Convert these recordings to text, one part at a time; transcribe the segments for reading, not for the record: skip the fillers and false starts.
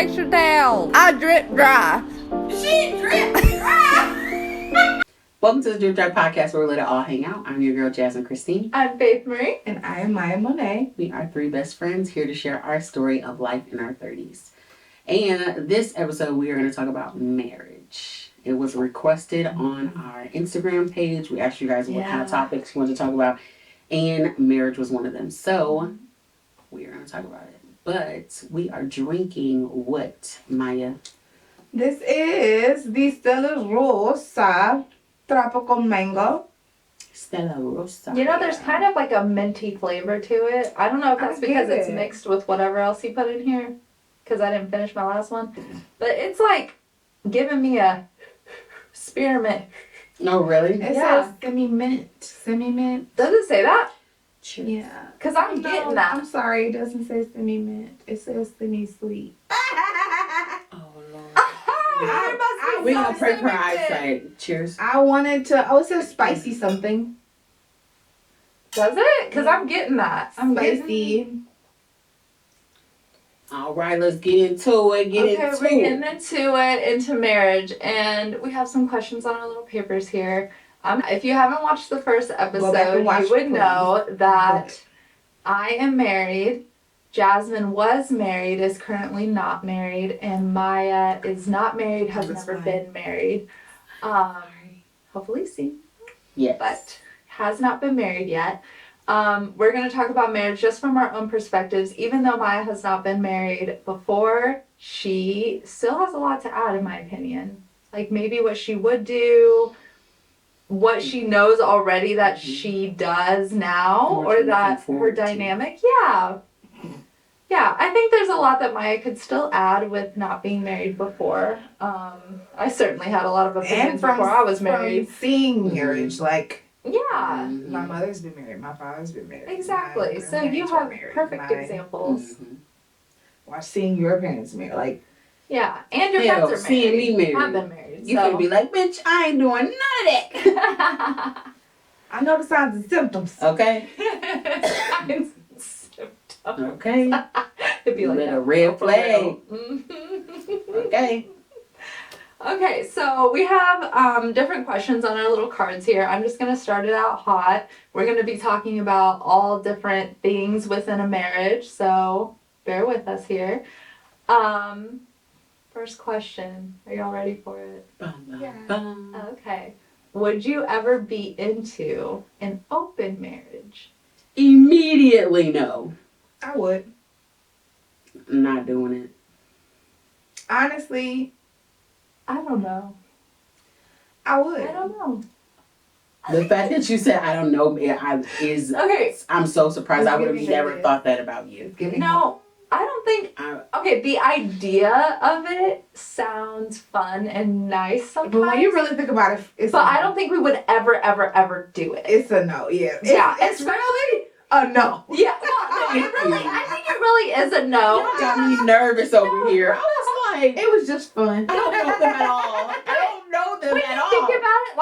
extra towel. I drip dry. She drip dry. Welcome to the Drip Dry Podcast, where we let it all hang out. I'm your girl, Jasmine Christine. I'm Faith Marie. And I am Maya Monet. We are three best friends here to share our story of life in our 30s. And this episode, we are going to talk about marriage. It was requested on our Instagram page. We asked you guys what kind of topics you wanted to talk about, and marriage was one of them. So, we are going to talk about it. But we are drinking what, Maya? This is the Stella Rosa Tropical Mango. Stella Rosa. You know, there's kind of like a minty flavor to it. I don't know if that's I because get it's it. mixed with whatever else you put in here, because I didn't finish my last one. But it's like giving me a spearmint. No, really? It Yeah. says semi-mint. Semi-mint. Does it say that? Yeah. Because I'm getting that. I'm sorry, it doesn't say semi-mint. It says semi-sweet. Oh, Lord. I We're going to pray for our eyesight. Cheers. I wanted to, it says spicy something. Does it? Because I'm getting that. I'm getting. Spicy. All right, let's get into it. We're getting into marriage, and we have some questions on our little papers here. If you haven't watched the first episode, and watch, you would please. know that I am married. Jasmine was married, is currently not married, and Maya is not married, has That's never fine. been married. Hopefully soon, Yes. but has not been married yet. We're going to talk about marriage just from our own perspectives. Even though Maya has not been married before, she still has a lot to add, in my opinion. Like maybe what she would do, what she knows already that she does now, What or you're that looking her forward to. dynamic. Yeah. Yeah, I think there's a lot that Maya could still add with not being married before. I certainly had a lot of opinions before I was married. From seeing marriage, like Yeah. my mother's been married, my father's been married. Exactly. my So you grandparents were have married, perfect my- examples. Mhm. Watch seeing your parents married, like Yeah. And your Hell, friends are seeing married. me married. I've been married. You so. can be like, bitch, I ain't doing none of that. I know the signs and symptoms. Okay? Okay. Okay. It'd be like With that. a red For flag. real. Mhm. Okay. Okay, so we have different questions on our little cards here. I'm just going to start it out hot. We're going to be talking about all different things within a marriage, so bear with us here. First question. Are y'all ready for it? Bum, bum, Yeah. bum. Okay. Would you ever be into an open marriage? Immediately no. I would. I'm not doing it. Honestly, I don't know. I would. I don't know. The fact that you said I don't know Okay. I'm so surprised. It's I would have giving never it. thought that about you. It's giving No, I don't think. I, Okay, the idea of it sounds fun and nice sometimes. But when you really think about it, it's But a I no. don't think we would ever do it. It's a no. Yeah. Yeah, It's really a no. Yeah, no, I think it really is a no. you got me nervous over here. I was like, It was just fun. I don't know them at all. I don't know them When at you all. think about it,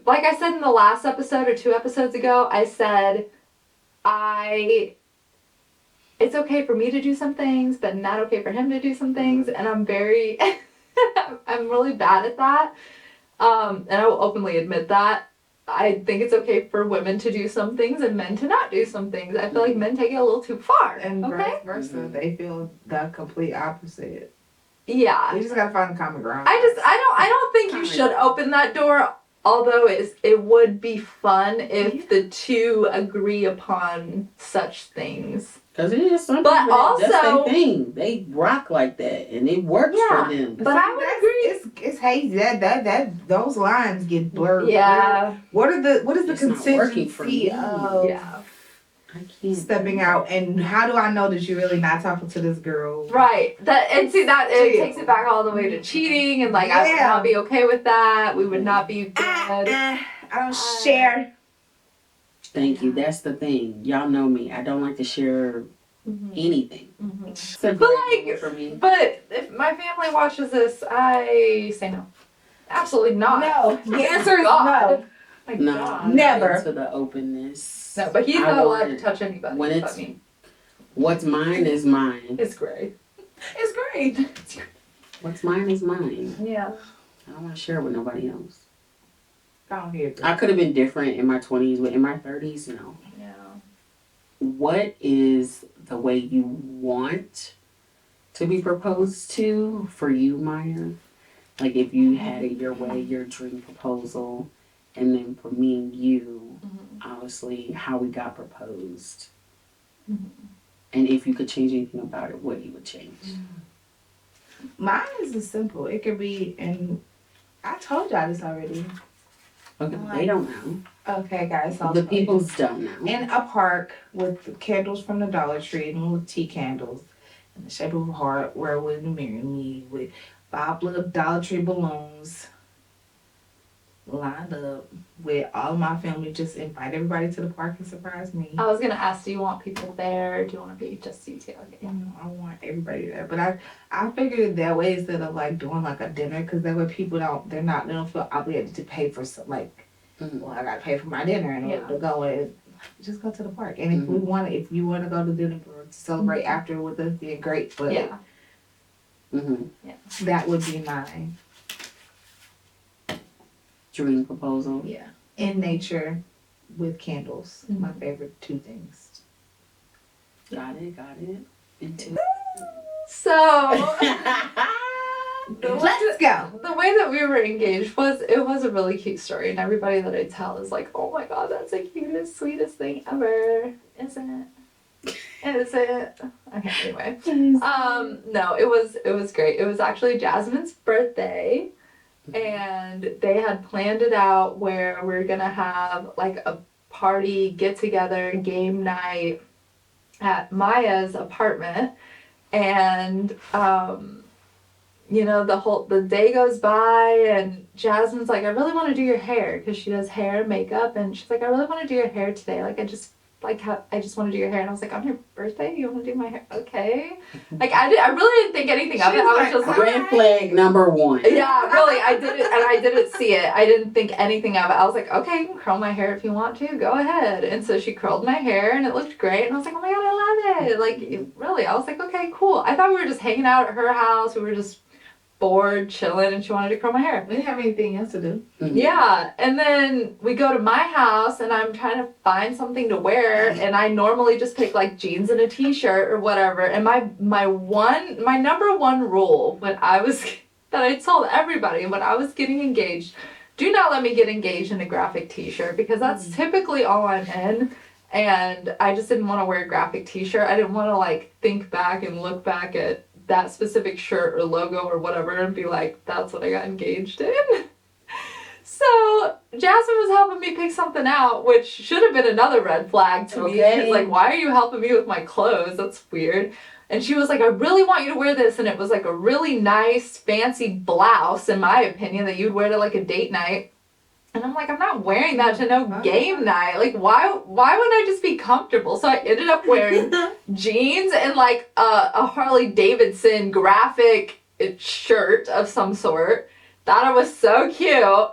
like I said in the last episode or 2 episodes ago, I said it's okay for me to do some things, but not okay for him to do some things, and I'm really bad at that. And I will openly admit that. I think it's okay for women to do some things and men to not do some things. I feel like men take it a little too far. And Okay? vice versa, they feel the complete opposite. Yeah. You just gotta find a common ground. I don't think you should open that door, although it would be fun if the two agree upon such things. Because it is something But that's also- their thing. They rock like that and it works Yeah, for them. but I would agree. It's hazy. That those lines get blurred. Yeah. What is the It's not working for me. contingency of Yeah. I can't. stepping out, and how do I know that you're really not talking to this girl? Right. It Cheating. takes it back all the way to cheating, and like I would Yeah. not be okay with that. We would not be good. I don't share. Thank you. That's the thing. Y'all know me. I don't like to share Mhm. anything. Mhm. Except But, for like, for me. But if my family watches this, I say no. Absolutely not. No. The answer is God. no. My No, God. I'm Never. not into the openness. No, but he's I not allowed want to it. touch anybody When but it's- me. What's mine is mine. It's great. It's great. What's mine is mine. Yeah. I don't want to share with nobody else. I don't hear I could have been different in my 20s, but in my 30s, no. Yeah. What is the way you want to be proposed to for you, Maya? Like if you had it your way, your dream proposal, and then for me and you, obviously how we got proposed. And if you could change anything about it, what you would change? Mine is just simple. It could be, and I told y'all this already. Okay, they don't know. Okay, guys. I'll The tell you. peoples don't know. In a park with candles from the Dollar Tree and little tea candles in the shape of a heart, where would you marry me with 5 little Dollar Tree balloons lined up with all of my family. Just invite everybody to the park and surprise me. I was gonna ask, do you want people there or do you want to be just you two? Okay. I want everybody there, but I figured that way instead of like doing like a dinner, because that way people they don't feel obligated to pay for some like, well, I gotta pay for my dinner and to go and just go to the park. And if you want to go to dinner or to celebrate after with us, then great. But that would be mine. Dream proposal. Yeah, in nature with candles. My favorite 2 things. Got it. Into So Let's go. the way that we were engaged was a really cute story, and everybody that I tell is like, oh my god, that's the cutest, sweetest thing ever, isn't it? Is it? Okay, anyway. No, it was great. It was actually Jasmine's birthday, and they had planned it out where we're gonna have like a party, get together, game night at Maya's apartment, and the day goes by, and Jasmine's like, I really want to do your hair, because she does hair and makeup, and she's like, I really want to do your hair today, like I just want to do your hair. And I was like, on your birthday you want to do my hair? Okay. Like I really didn't think anything of it. I was just like, red flag number 1. yeah, really, I did it, and I didn't see it. I didn't think anything of it. I was like, okay, you can curl my hair if you want to. Go ahead. And so she curled my hair, and it looked great. And I was like, oh my god, I love it. Like, really, I was like, okay, cool. I thought we were just hanging out at her house. We were just bored, chilling, and she wanted to curl my hair. We didn't have anything else to do. Yeah, and then we go to my house, and I'm trying to find something to wear, and I normally just pick like jeans and a t-shirt or whatever. And my number 1 rule that I told everybody when I was getting engaged, do not let me get engaged in a graphic t-shirt, because that's typically all I'm in. And I just didn't want to wear a graphic t-shirt. I didn't want to like think back and look back at that specific shirt or logo or whatever and be like, that's what I got engaged in. So Jasmine was helping me pick something out, which should have been another red flag to me. Because like, why are you helping me with my clothes? That's weird. And she was like, I really want you to wear this. And it was like a really nice, fancy blouse, in my opinion, that you'd wear to like a date night. And I'm like, I'm not wearing that to no game night. Like, why wouldn't I just be comfortable? So I ended up wearing jeans and like a Harley Davidson graphic shirt of some sort. Thought it was so cute.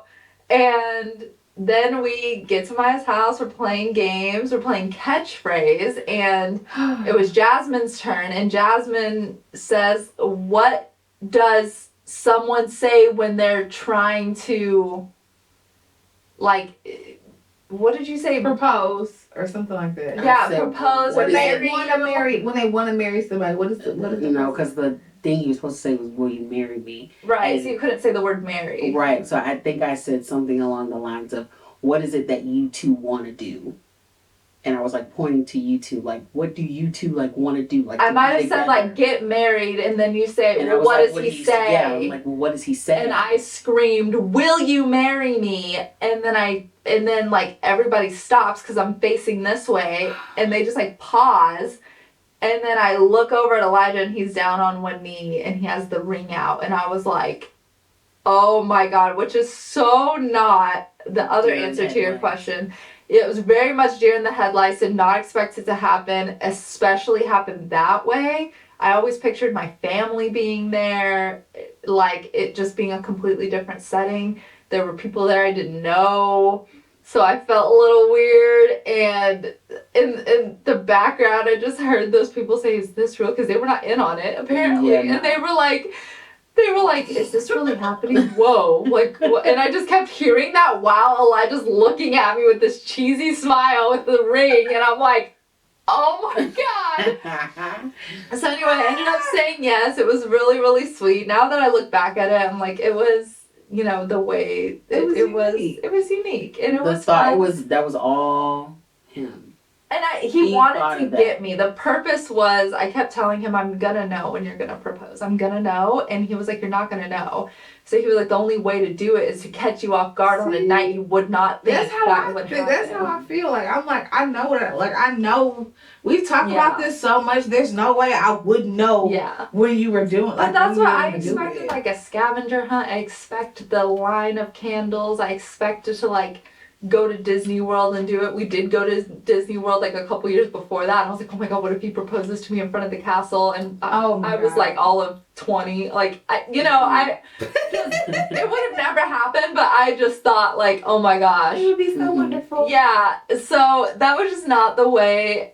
And then we get to Maya's house, we're playing games, we're playing catchphrase, and it was Jasmine's turn. And Jasmine says, what does someone say when they're trying to... like, what did you say? Propose or something like that. Yeah, propose or When they marry. want to marry somebody, what is it? No, because the thing you were supposed to say was, will you marry me? Right, And- so you couldn't say the word marry. Right, so I think I said something along the lines of, what is it that you two want to do? And I was like pointing to you two, like, what do you two like want to do? Like, I to might be have said together? like get married, and then you say, And I well, was what like, does he say? Yeah, I'm like, well, what does he say? And I screamed, will you marry me? And then like everybody stops because I'm facing this way, and they just like pause. And then I look over at Elijah, and he's down on one knee, and he has the ring out. And I was like, oh my god, which is so not the other Deer in answer to your headlights. question. It was very much deer in the headlights, and not expect it to happen, especially happen that way. I always pictured my family being there, like it just being a completely different setting. There were people there I didn't know. So I felt a little weird, and in the background, I just heard those people say, "Is this real?" Because they were not in on it apparently, Yeah, no. and they were like, "Is this really happening?" Whoa, like, and I just kept hearing that while Elijah's looking at me with this cheesy smile with the ring, and I'm like, "Oh my god!" So anyway, I ended up saying yes. It was really, really sweet. Now that I look back at it, I'm like, it was. You know, the way it was unique, and it was fun. That was all him. And he wanted to get me. The purpose was, I kept telling him, I'm gonna know when you're gonna propose. I'm gonna know. And he was like, you're not gonna know. So he was like, the only way to do it is to catch you off guard on a night you would not think that's how I feel. Like, I'm like, I know that. Like, I know. We've talked about this so much. There's no way I would know when you were doing. But that's what I expected, like a scavenger hunt. I expect the line of candles. I expected to like go to Disney World and do it. We did go to Disney World like a couple years before that, and I was like, oh my god, what if he proposes to me in front of the castle? And I was like all of 20, like it would have never happened, but I just thought like, oh my gosh, it would be so wonderful. Yeah, so that was just not the way.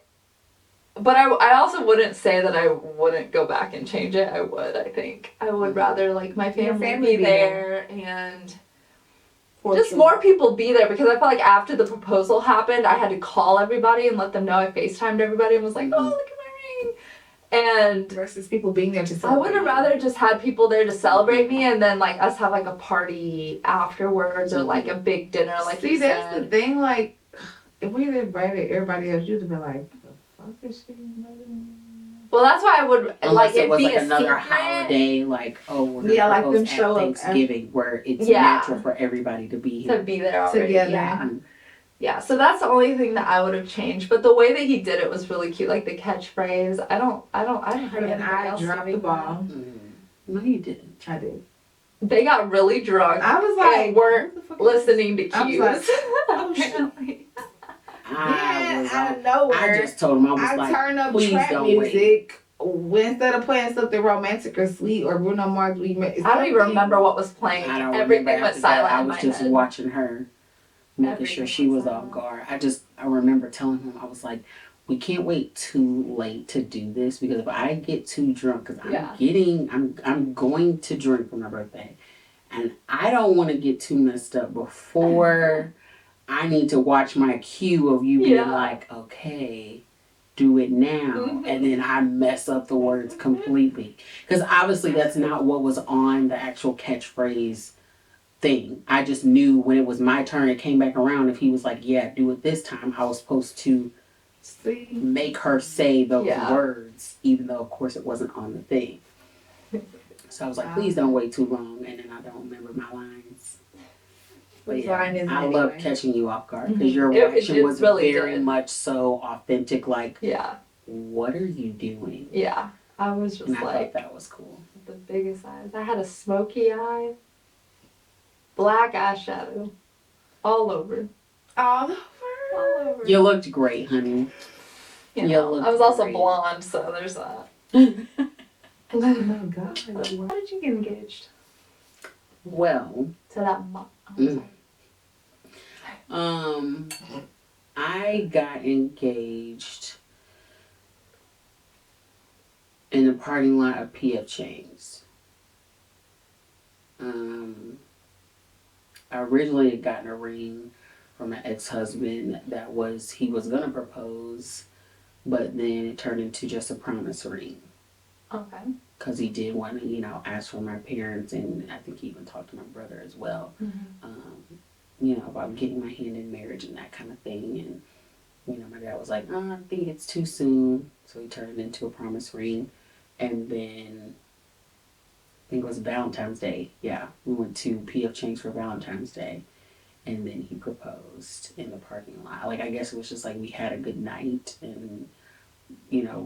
But I also wouldn't say that I wouldn't go back and change it. I would. I think I would rather like my family be there and. Just more people be there, because I felt like after the proposal happened, I had to call everybody and let them know. I FaceTimed everybody and was like, oh, look at my ring. And versus people being there to celebrate. I would have rather just had people there to celebrate me, and then like us have like a party afterwards or like a big dinner. Like, see, that's the thing. Like, if we had invited everybody else, you'd have been like, the fuck is she? Well, that's why I would unless it was be like another secret. Holiday, like we're gonna like them at show Thanksgiving, where it's natural for everybody to be here. To be there already. Together. Yeah, so that's the only thing that I would have changed. But the way that he did it was really cute, like the catchphrase. I haven't heard and I dropped the ball. No, you didn't. I did. They got really drunk. I was like, and weren't listening to cues. Like, oh shit. Out of nowhere, I just told him I turned up trap music. Instead of playing something romantic or sweet or Bruno Mars, I don't even remember what was playing. Everything went silent. I was just watching her, making sure she was off guard. I remember telling him, I was like, we can't wait too late to do this, because if I get too drunk, because I'm going to drink for my birthday, and I don't want to get too messed up before. I need to watch my cue of you being like, okay, do it now. And then I mess up the words completely. Because obviously that's not what was on the actual catchphrase thing. I just knew when it was my turn, it came back around. If he was like, yeah, do it this time, I was supposed to make her say those words, even though, of course, it wasn't on the thing. So I was like, please don't wait too long. And then I don't remember my lines. But I love catching you off guard, because your reaction was really very much so authentic. Like, what are you doing? Yeah, I was just I thought that was cool. The biggest eyes. I had a smoky eye, black eyeshadow, all over. You looked great, honey. I was also blonde, so there's that. Oh my god! How did you get engaged? Well, to that I got engaged in the parking lot of P.F. Chang's. I originally had gotten a ring from an ex-husband he was gonna propose, but then it turned into just a promise ring. Okay. Because he did want to, ask for my parents, and I think he even talked to my brother as well, about getting my hand in marriage and that kind of thing. And, my dad was like, I think it's too soon. So he turned it into a promise ring. And then, I think it was Valentine's Day. Yeah, we went to P.F. Chang's for Valentine's Day. And then he proposed in the parking lot. Like, I guess it was just like we had a good night and,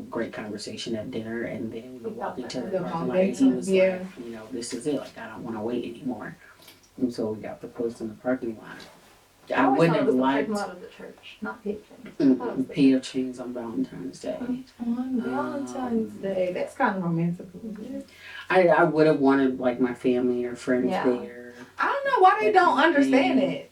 great conversation at dinner, and then we walked into the parking lot, and he was like, this is it. Like, I don't want to wait anymore. And so we got proposed in the parking lot. I wouldn't have liked. The parking lot of the church, not P.F. P.F. Chang's on Valentine's Day. On Valentine's Day, that's kind of romantic. I would have wanted like my family or friends there. I don't know why they don't understand it.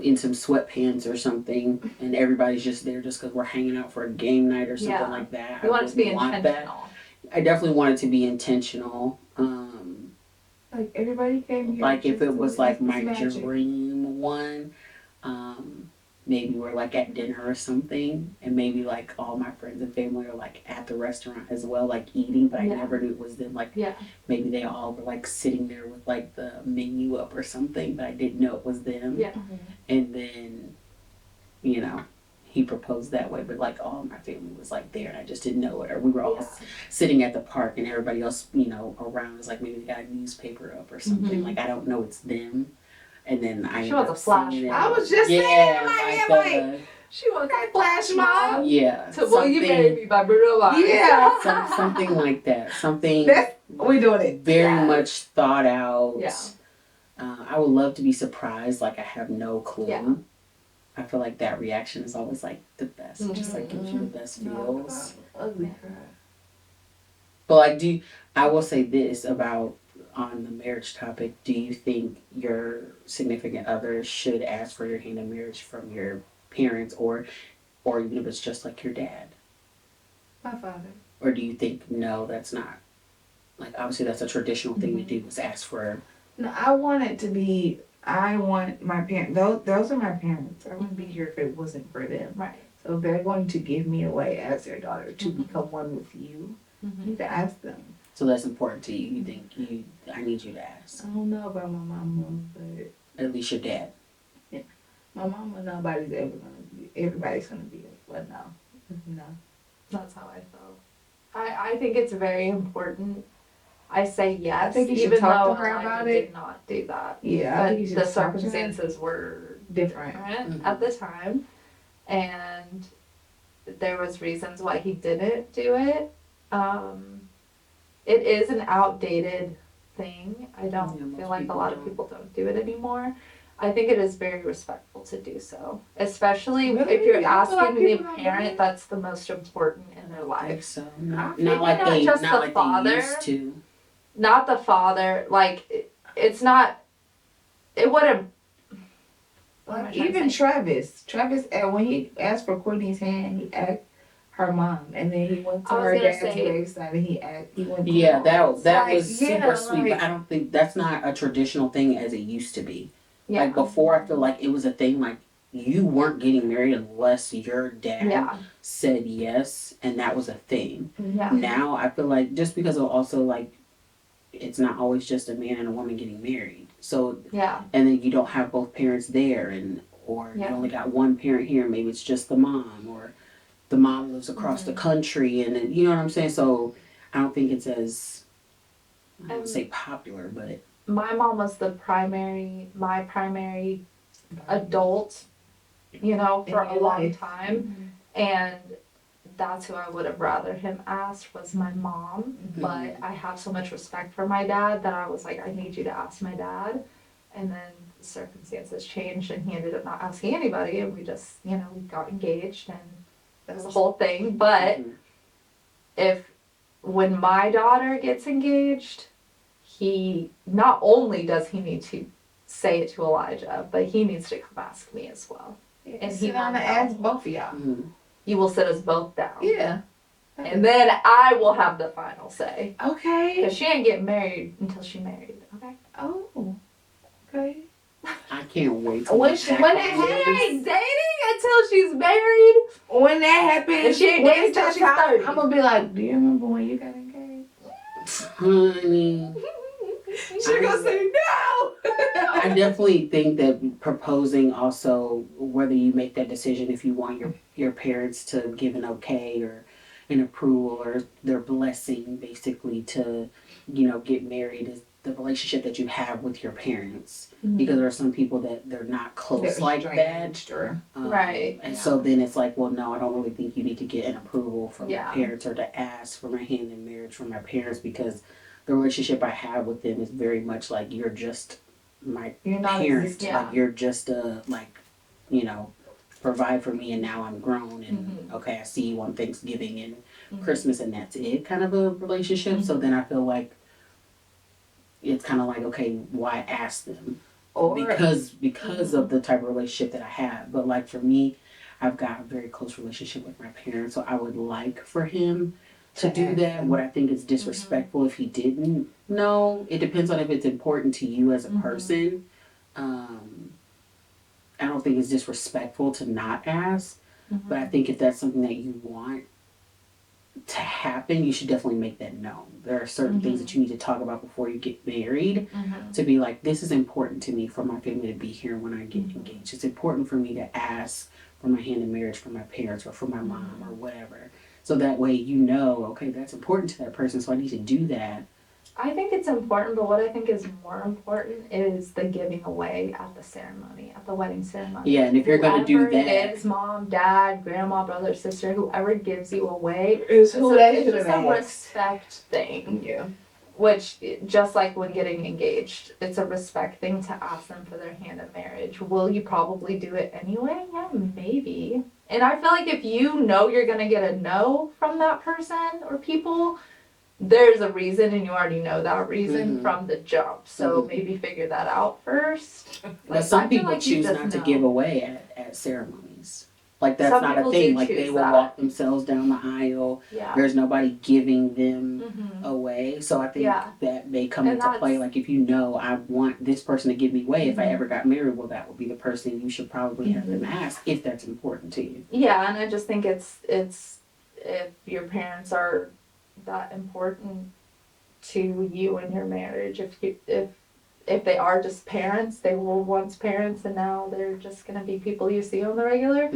in some sweatpants or something, and everybody's just there just because we're hanging out for a game night or something Yeah. like that. You want it to be wouldn't want that. intentional. I definitely want it to be intentional. Like everybody came here. Like if just it to was like witness my this magic. dream one, maybe we're like at dinner or something, and maybe like all my friends and family are like at the restaurant as well, like eating, but I Yeah. never knew it was them. Like Yeah. maybe they all were like sitting there with like the menu up or something, but I didn't know it was them. Yeah. And then, you know, he proposed that way, but like all my family was like there and I just didn't know it. Or we were all Yeah. sitting at the park and everybody else, you know, around was like maybe they got a newspaper up or something. Mhm. Like I don't know it's them. And then I She ended wants up a flash seeing it. I was just saying, Yeah, like, She wants Okay, flash mob. yeah, to Will You Marry something, Me by Bruno Mars. Yeah. something like that. Something That's we doing it. very Yeah. much thought out. Yeah. I would love to be surprised. Like I have no clue. Yeah. I feel like that reaction is always like the best. It just like gives you the best feels. Ugly cry. But like, I will say this about on the marriage topic. Do you think your significant other should ask for your hand in marriage from your parents, or even if it's just like your dad? My father. Or do you think no, that's not like obviously that's a traditional thing Mm-hmm. to do is ask for. No, I want it to be. I want my parents. Those are my parents. I wouldn't be here if it wasn't for them. Right. So if they're going to give me away as their daughter to become one with you, Mm-hmm. you need to ask them. So that's important to you. You think I need you to ask. I don't know about my mama, but At least your dad. my mama, nobody's ever gonna be. Everybody's gonna be. But no. That's how I felt. I think it's very important. I say yes, I think you should even talk though to her I about did it. not do that. Yeah, I think you But should the talk to her. circumstances were Different. different Mhm. at the time, and there was reasons why he didn't do it. It is an outdated thing. I Yeah, don't most feel like a people lot of don't. people don't do it anymore. I think it is very respectful to do so, especially Really? if you're I feel like asking the people don't do parent it. that's the most important in their I life. think so. Not Maybe like not they just not the like father. they used to. Not the father. Like it's not. It wouldn't. What am I Like trying to even say? Travis, when he asked for Courtney's hand, he asked her mom, and then he went to I was her gonna dad's say- graveside, and he went. To Yeah, her that mom's. that Like, was super yeah, sweet, but like- I don't think that's not a traditional thing as it used to be. Yeah. Like before, I feel like it was a thing like you weren't getting married unless your dad Yeah. said yes, and that was a thing. Yeah. Now I feel like just because of also like it's not always just a man and a woman getting married. So Yeah. and then you don't have both parents there, and or Yeah. you only got one parent here. Maybe it's just the mom, or the mom lives across Mm-hmm. the country, and then, you know what I'm saying. So I don't think it's as I don't say popular, but My mom was my primary adult, you know, for In a your long life. time. And that's who I would have rather him ask was my mom. But I have so much respect for my dad that I was like, I need you to ask my dad. And then the circumstances changed and he ended up not asking anybody and we just, you know, we got engaged and that was the whole thing. But when my daughter gets engaged, he not only does he need to say it to Elijah, but he needs to come ask me as well. And he he down will and know. ask both of y'all. Mhm. You will sit us both down. Yeah. And then I will have the final say. Okay. Because she ain't getting married until she married, okay? Oh. Okay. I can't wait. To When look she- back when on that this. She ain't dating until she's married. When that happens, And she ain't when dating it's till that she's time, 30. I'm gonna be like, do you remember when you got engaged? Honey, She gonna say no. I definitely think that proposing also, whether you make that decision if you want your parents to give an okay or an approval or their blessing basically to, you know, get married, is the relationship that you have with your parents. Because there are some people that they're not close They're like that. estranged or- Right, And yeah. so then it's like, well, no, I don't really think you need to get an approval from Yeah. my parents or to ask for my hand in marriage from my parents, because the relationship I have with them is very much like you're just my You're not parent. existing. Like you're just like, you know, provide for me and now I'm grown and okay, I see you on Thanksgiving and Christmas and that's it kind of a relationship. So then I feel like it's kind of like, okay, why ask them? Or because of the type of relationship that I have. But like for me, I've got a very close relationship with my parents, so I would like for him to do that. What I think is disrespectful if he didn't. No, it depends on if it's important to you as a person. I don't think it's disrespectful to not ask, but I think if that's something that you want to happen, you should definitely make that known. There are certain things that you need to talk about before you get married to be like, this is important to me for my family to be here when I get engaged. It's important for me to ask for my hand in marriage from my parents or from my mom or whatever. So that way you know, okay, that's important to that person, so I need to do that. I think it's important, but what I think is more important is the giving away at the ceremony, at the wedding ceremony. Yeah, and if you're going to do Whoever that. it is, mom, dad, grandma, brother, sister, whoever gives you away, is who they it's should just have a asked. respect thing. Yeah. Which, just like when getting engaged, it's a respect thing to ask them for their hand in marriage. Will you probably do it anyway? Yeah, maybe. And I feel like if you know you're going to get a no from that person or people, there's a reason and you already know that reason from the jump. So maybe figure that out first. But some I feel people like you choose just not to know. give away at ceremonies. Like that's Some not a people thing. do Like they choose will that. walk themselves down the aisle. Yeah. There's nobody giving them away. So I think that may come And into play. that's- Like if you know I want this person to give me away, if I ever got married, well that would be the person you should probably have them ask if that's important to you. Yeah, and I just think it's if your parents are that important to you and your marriage, if they are just parents, they were once parents and now they're just gonna be people you see on the regular,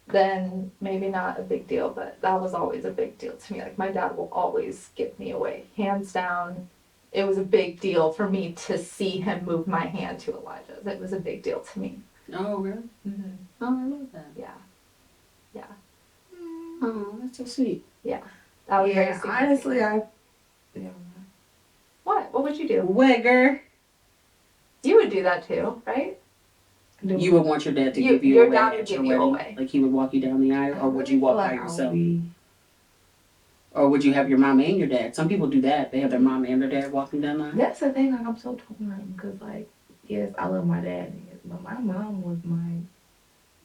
then maybe not a big deal, but that was always a big deal to me. Like my dad will always give me away, hands down. It was a big deal for me to see him move my hand to Elijah's. It was a big deal to me. Oh really? Oh, I love that. Yeah. Oh, that's so sweet. That was very Yeah, significant. honestly, What would you do? Wegger. You would do that too, right? You would want your dad to You- give you your away dad would at your give you wedding? away. Like he would walk you down the aisle, or would you walk by yourself? Be, Or would you have your mom and your dad? Some people do that. They have their mom and their dad walking down the aisle. that's the thing. Like I'm so torn because, like, yes, I love my dad, but my mom was my.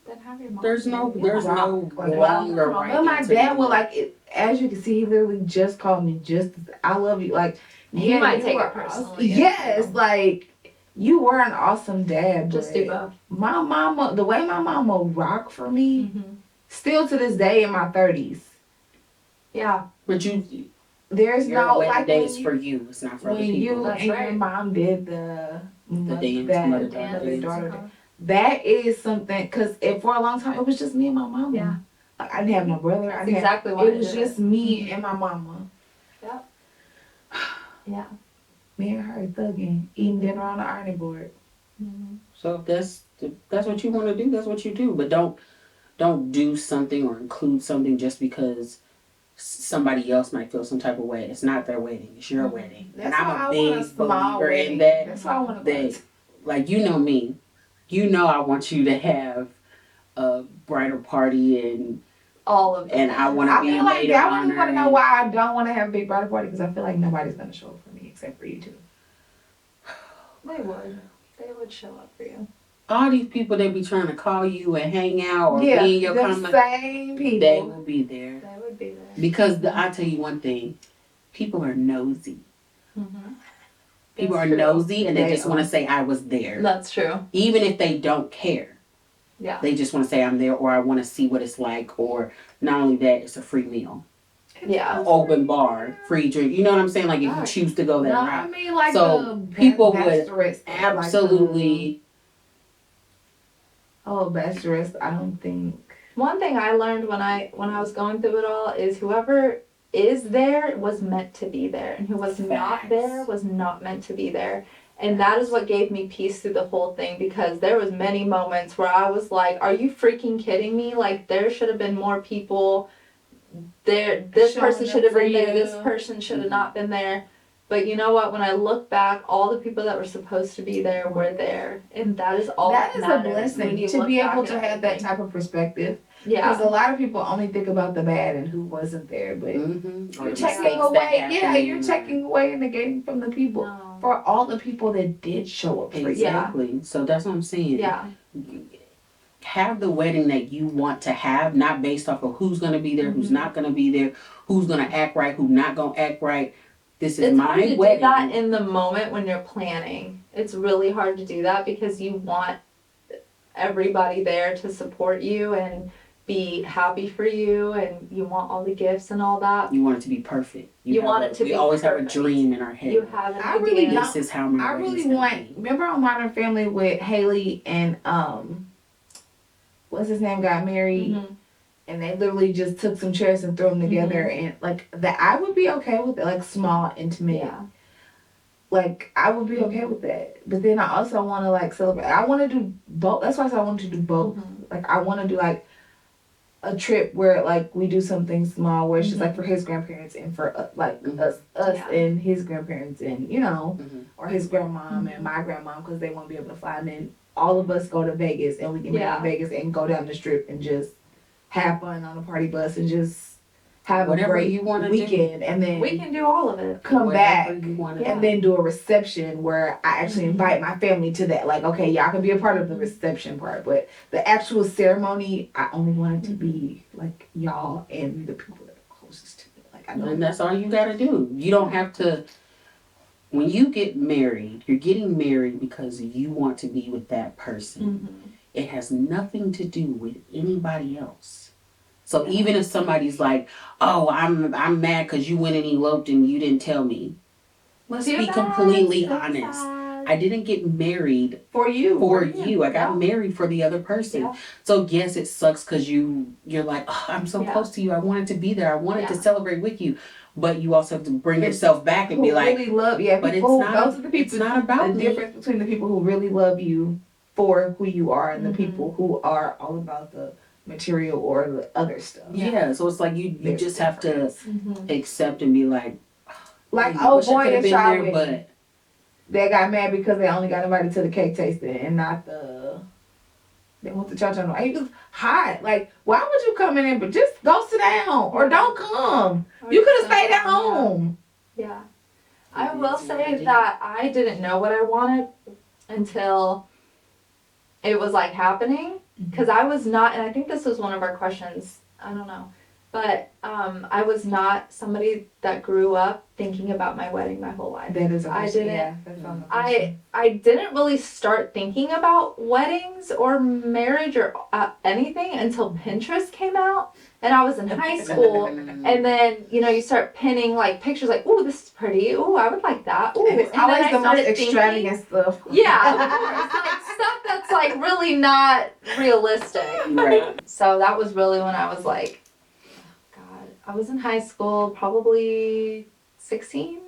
Then have your mom. There's no do it. wrong or right. But my answer dad to will that. like. As you can see, he literally just called me. I love you. Like He might you take were it personally. awesome. Yes, like you were an awesome dad. Just but do both. My mama, the way my mama rocked for me, Mm-hmm. still to this day in my 30s. Yeah. But your There's no wedding like day when is you, for you. It's not for other when people. you That's and your right. mom did the dance, that mother-daughter dance. daughter. That is something because for a long time it was just me and my mama. Yeah. Like, I didn't have no brother. I That's didn't have, exactly why it I was did just me and my mama. Yeah. Me and her thugging, eating dinner on the ironing board. Mm-hmm. So if that's what you want to do, that's what you do. But don't do something or include something just because somebody else might feel some type of way. It's not their wedding. It's your wedding. That's And why I'm a I want big small believer wedding. in that. That's why I want That, like, you know me. You know I want you to have a bridal party and All of them. and I want to I be feel like maid of I wouldn't want to know honor. why I don't want to have a big bridal party because I feel like nobody's gonna show up for me except for you two. They would. They would show up for you. All these people that be trying to call you and hang out or be in your the comment, same they people. will be there. They would be there. Because I tell you one thing, people are nosy. Mm-hmm. People That's are true. nosy and they They just want to say I was there. That's true. Even if they don't care. Yeah. They just want to say I'm there or I want to see what it's like, or not only that, it's a free meal. Yeah. Open bar, free drink. You know what I'm saying? Like if you Right. choose to go that No, I route. mean like So, the people would bachelorette, Absolutely. bachelorette. I don't think. One thing I learned when I was going through it all is whoever is there was meant to be there, and who was not Facts. there was not meant to be there. And that is what gave me peace through the whole thing, because there was many moments where I was like, are you freaking kidding me? Like, there should have been more people there. This Showing person up should have for been there. you. This person should have not been there. But you know what? When I look back, all the people that were supposed to be there were there. And that is all That is a matters when blessing you to look be back able at to have that everything. type of perspective. Yeah. Because a lot of people only think about the bad and who wasn't there, but Mm-hmm. you're checking away. Yeah, you're checking away and negating from the people. No. For all the people that did show up for you. Exactly. So that's what I'm saying. Yeah. Have the wedding that you want to have, not based off of who's going to be there, who's Mm-hmm. not going to be there, who's going to act right, who's not going to act right. This is It's my hard to wedding. do that in the moment when you're planning. It's really hard to do that because you want everybody there to support you and be happy for you, and you want all the gifts and all that. You want it to be perfect. You want it to we be always perfect. have a dream in our head. You have an I really idea. This is how my I wedding's really gonna want. be. Remember on Modern Family with Haley and what's his name got married, Mhm. and they literally just took some chairs and threw them together, and like that, I would be okay with it, like small, intimate. Yeah. Like I would be okay with that, but then I also want to like celebrate. I want to do both. That's why I said I want to do both. Mhm. Like I want to do like a trip where like we do something small where it's just like for his grandparents and for like Mhm. us Yeah. and his grandparents and Mhm. or his grandmom and my grandmom because they won't be able to fly, and then all of us go to Vegas and we can be Yeah. in Vegas and go down the strip and just have fun on a party bus and just have Whatever a great you wanna do. weekend and then We can do all of it. come Whatever back you wanna Yeah. and then do a reception where I actually invite my family to that. Like, okay, y'all can be a part of the reception part, but the actual ceremony, I only want it to be like y'all and the people that are closest to me. Like, I And know. that's all you gotta do. You don't have to. When you get married, you're getting married because you want to be with that person. Mhm. It has nothing to do with anybody else. So even if somebody's like, "Oh, I'm mad because you went and eloped and you didn't tell me," let's Too be bad, completely so honest. sad. I didn't get married For you. for you. I got Yeah. married for the other person. Yeah. So yes, it sucks because you're like, oh, I'm so Yeah. close to you. I wanted to be there. I wanted to Yeah. celebrate with you. But you also have to bring But yourself back and Who be like, really love, but people, it's not. those are the people. It's not about the me. difference between the people who really love you for who you are and the Mhm. people who are all about the material or the other stuff. Yeah. So it's like you There's just a have to difference. Mhm. accept and be like, Like, I oh wish I boy, could have that's been y'all there, wedding. but They got mad because they only got invited to the cake tasting and not the. They went to church on the. It was hot. Like, why would you come in? But just go sit down or don't come. You could have stayed at home. Yeah. I It will is what it say is. that I didn't know what I wanted until it was like happening. Because I was not, and I think this was one of our questions, I don't know. But I was not somebody that grew up thinking about my wedding my whole life. That is a I person, didn't- yeah, that's on the I person. I didn't really start thinking about weddings or marriage or anything until Pinterest came out, and I was in high school. And then you start pinning like pictures, like, "Ooh, this is pretty. Ooh, I would like that." Ooh, And it's then always I the most started thinking- extravagant stuff. Yeah, of course, like stuff that's like really not realistic. right. So that was really when I was like, oh, God, I was in high school, probably 16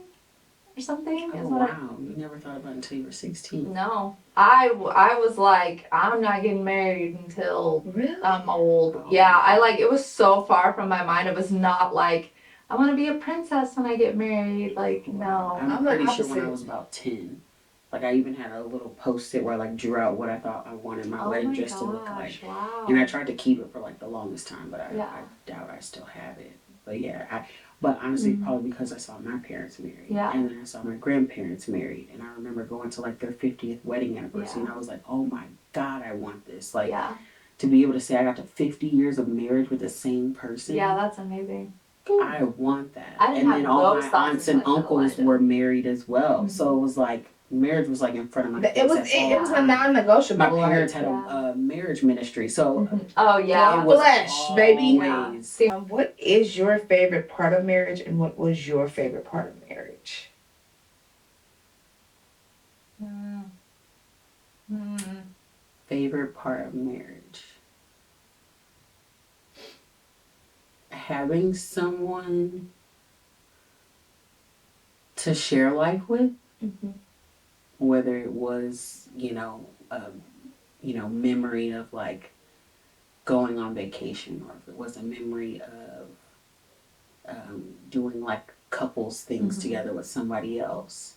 or something. Oh, Is what I- wow. You never thought about it until you were 16. No, I was like, I'm not getting married until Really? I'm old. Oh. Yeah, it was so far from my mind. It was not like, I want to be a princess when I get married. Like, no. I'm I'm the pretty sure when I opposite. was about 10. Like, I even had a little post-it where I, like, drew out what I thought I wanted my Oh wedding my dress to look like. gosh, wow. And I tried to keep it for, like, the longest time, but I Yeah. doubt I still have it. But, yeah, but honestly, probably because I saw my parents married. Yeah. And then I saw my grandparents married. And I remember going to, like, their 50th wedding anniversary. Yeah. And I was like, oh, my God, I want this. Like, Yeah. to be able to say I got to 50 years of marriage with the same person. Yeah, that's amazing. I want that. I didn't and have then all those my thoughts aunts until and I started uncles Elijah. were married as well. So it was like marriage was like in front of my face. It was at all it was a times. non-negotiable. My like, parents had Yeah. a marriage ministry, so Oh, yeah. it was Flesh, baby. always- What is your favorite part of marriage, and what was your favorite part of marriage? favorite part of marriage. Having someone to share life with, Mhm. whether it was, memory of like going on vacation, or if it was a memory of doing like couples things Mhm. together with somebody else,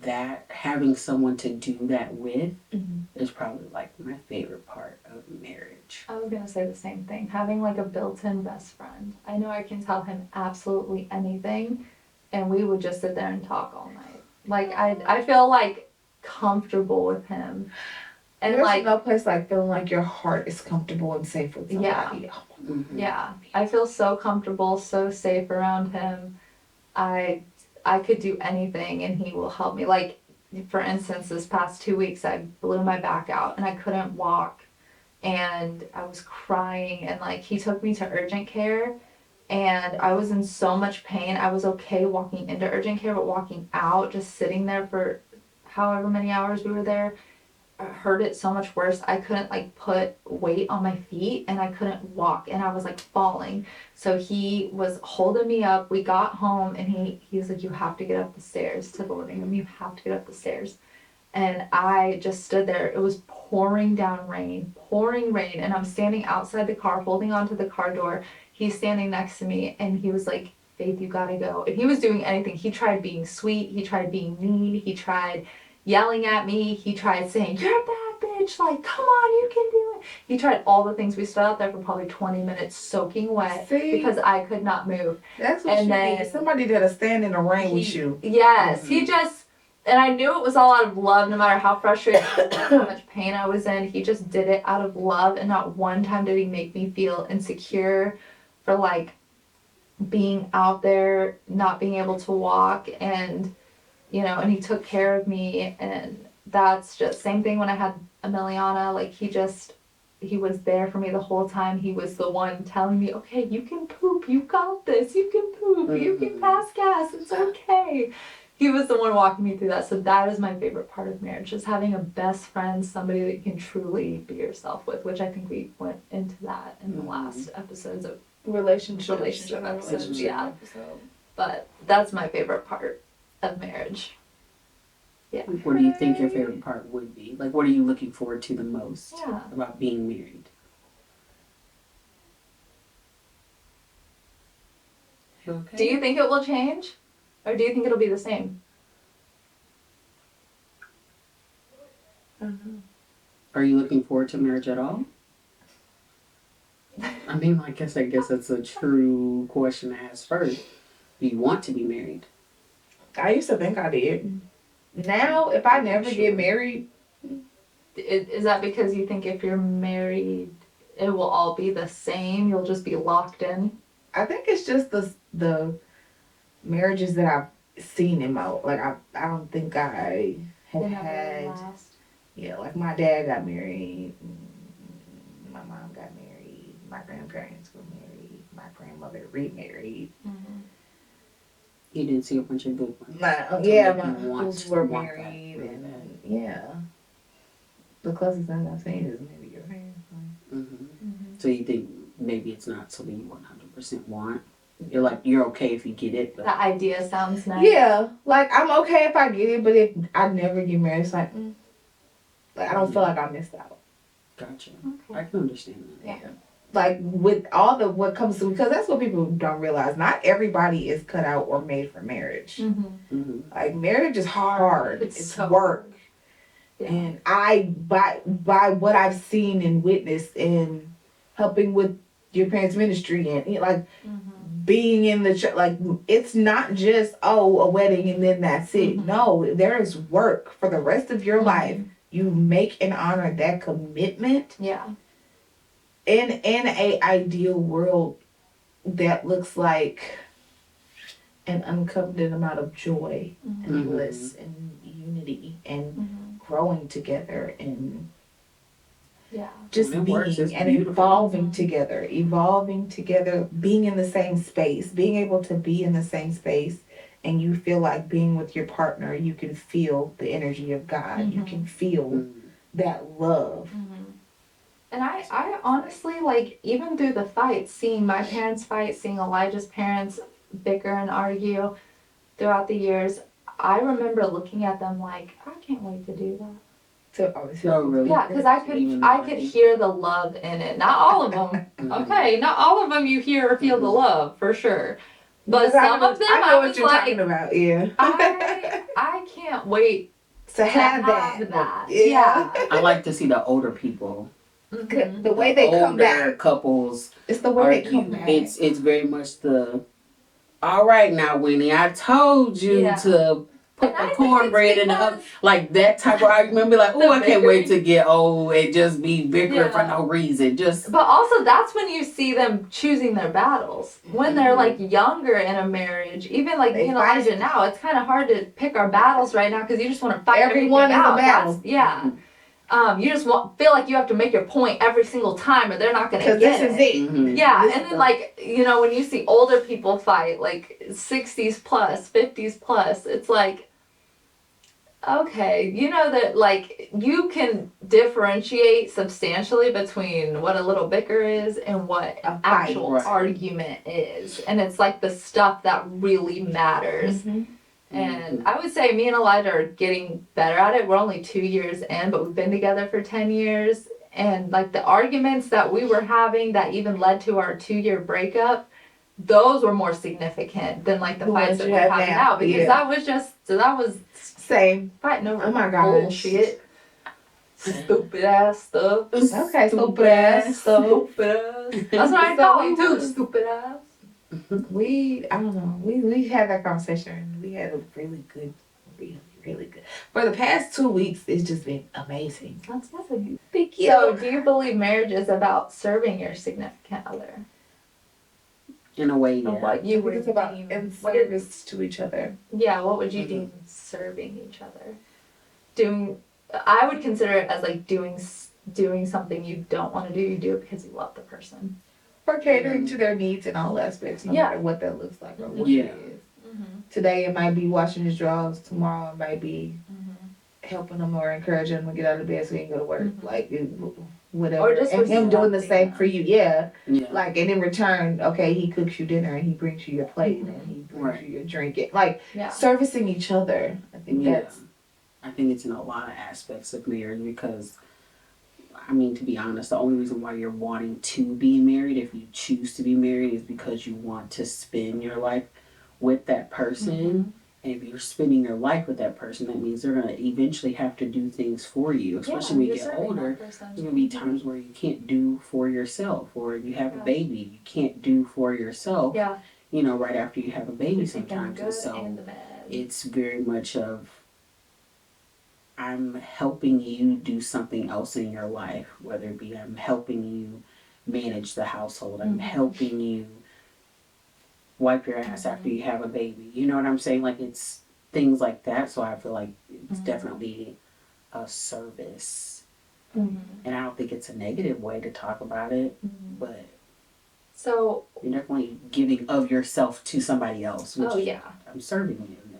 that having someone to do that with Mhm. is probably like my favorite part of marriage. I was gonna say the same thing. Having like a built-in best friend. I know I can tell him absolutely anything, and we would just sit there and talk all night. Like I feel like comfortable with him, and There's like no place like feeling like your heart is comfortable and safe with Yeah. somebody. Mhm. yeah, I feel so comfortable, so safe around him. I could do anything, and he will help me. Like for instance, this past 2 weeks, I blew my back out, and I couldn't walk. And I was crying, and like he took me to urgent care, and I was in so much pain. I was okay walking into urgent care, but walking out, just sitting there for however many hours we were there, hurt it so much worse. I couldn't like put weight on my feet, and I couldn't walk, and I was like falling. So he was holding me up. We got home, and he was like, "You have to get up the stairs to the living room. You have to get up the stairs." And I just stood there. It was pouring down rain, and I'm standing outside the car holding onto the car door. He's standing next to me, and he was like, "Faith, you gotta go." And he was doing anything. He tried being sweet, he tried being mean, he tried yelling at me, he tried saying, "You're a bad bitch, like, come on, you can do it." He tried all the things. We stood out there for probably 20 minutes soaking wet See, because I could not move. that's what and you then need. Somebody that'll stand in the rain with you. Yes, he Mhm. just, and I knew it was all out of love, no matter how frustrated, how much pain I was in. He just did it out of love, and not one time did he make me feel insecure for like being out there, not being able to walk, and and he took care of me, and that's just same thing when I had Emiliana. Like he was there for me the whole time. He was the one telling me, "Okay, you can poop. You got this. You can poop. You can Mhm. pass gas. It's okay." He was the one walking me through that. So that is my favorite part of marriage, just having a best friend, somebody that you can truly be yourself with, which I think we went into that in the Mhm. last episodes of Relationship episodes, yeah. But that's my favorite part of marriage. Yeah. What do you think your favorite part would be? Like, what are you looking forward to the most Yeah. about being married? Okay. Do you think it will change? Or do you think it'll be the same? Are you looking forward to marriage at all? I mean, I guess that's a true question to ask first. Do you want to be married? I used to think I did. Now, if I never Sure. get married, Is that because you think if you're married, it will all be the same? You'll just be locked in? I think it's just the marriages that I've seen in my like I don't think I have They never had. last. Yeah, like my dad got married, my mom got married, my grandparents were married, my grandmother remarried. Mm-hmm. You didn't see a bunch of good ones. My To yeah, make my you want- uncles were want that married, really and bad. yeah, the closest thing I've seen is maybe your parents. Mm-hmm. So you think maybe it's not something you 100% want? You're like, you're okay if you get it, but The idea sounds nice. Yeah, like I'm okay if I get it, but if I never get married, it's like, like I don't feel like I missed out. gotcha. Okay. I can understand that. Yeah. Like with all the what comes to, because that's what people don't realize. Not everybody is cut out or made for marriage. Mm-hmm. Mm-hmm. Like marriage is hard. It's It's so work. hard. Yeah. And I by what I've seen and witnessed in helping with your parents' ministry and like Mm-hmm. being in the church, like it's not just a wedding and then that's it. Mhm. No, there is work for the rest of your Mhm. life. You make and honor that commitment Yeah. in a ideal world that looks like an uncovered amount of joy Mm-hmm. and Mhm. bliss and unity and Mm-hmm. growing together and Yeah. just When it works, being it's and beautiful. evolving together, being in the same space, being able to be in the same space, and you feel like being with your partner, you can feel the energy of God. You Mhm. can feel Mm-hmm. that love. Mm-hmm. And I honestly, like, even through the fights, seeing my parents fight, seeing Elijah's parents bicker and argue throughout the years, I remember looking at them like, I can't wait to do that. So Oh, really? Yeah, because I Even could hear the love in it. Not all of them. Mhm. Okay, not all of them you hear or feel the Mhm. love for sure. But Because some of them I know I what was you're like, talking about. Yeah. I can't can't wait To to have have that. Yeah. I like to see the older people, Mhm. The way they come older back. couples It's the way they come argue. back. It's very much the, all right now, Winnie, I told you Yeah. to put And I the think cornbread it's in the oven. because- Like that type of argument. Be like, The oh, I can't wait bickering. to get old and just be bickering for Yeah. no reason. Just But also, that's when you see them choosing their battles. When they're like younger in a marriage, even like They me and fight. Elijah now, it's kind of hard to pick our battles right now because you just want to fight Everyone everything is a out. battle. That's, yeah. You just feel like you have to make your point every single time, or they're not gonna Because get this is it. mhm. Yeah, This and is then the- like when you see older people fight, like 60s plus, 50s plus, it's like, okay, you know that like you can differentiate substantially between what a little bicker is and what A fight, actual right. argument is, and it's like the stuff that really matters. Mhm. And I would say me and Elijah are getting better at it. We're only 2 years in, but we've been together for 10 years. And like the arguments that we were having that even led to our 2-year breakup, those were more significant than like the The fights ones that you we're have having now, now. Because yeah. that was Same. fighting over Oh my gosh. bullshit. Stupid ass stuff. Okay, stupid ass Stupid ass. That's what I So call we him too. was- Stupid ass. I don't know. We had that conversation. We had a really good. For the past 2 weeks, it's just been amazing. That's nothing. Thank So, do you believe marriage is about serving your significant other? In a way, Or yeah. what you would it's about deem, in what is- service to each other. yeah, what would you deem serving each other? I would consider it as like doing something you don't want to do. You do it because you love the person. For catering to their needs in all aspects, no Yeah. matter what that looks like or what Yeah. it is. Today it might be washing his drawers. Tomorrow it might be helping them or encouraging them to get out of bed so he can go to work. Mhm. Like whatever. Or just and him doing the respecting same for you. Yeah. Yeah. Like, and in return, okay, he cooks you dinner and he brings you your plate and he brings Right. you your drink. Like, Yeah. servicing each other. I think Yeah. that's. I think it's in a lot of aspects of marriage because, I mean, to be honest, the only reason why you're wanting to be married, if you choose to be married, is because you want to spend your life with that person. And if you're spending your life with that person, that means they're going to eventually have to do things for you, especially when you get older. There's going to be times where you can't do for yourself, or you have a baby, you can't do for yourself, Yeah. right after you have a baby Taking the sometimes. good And so and the bad. it's very much of, I'm helping you do something else in your life, whether it be I'm helping you manage the household, I'm helping you wipe your ass after you have a baby. You know what I'm saying? Like, it's things like that. So I feel like it's definitely a service. And I don't think it's a negative way to talk about it, but So, you're definitely giving of yourself to somebody else, which oh yeah. I'm serving you then.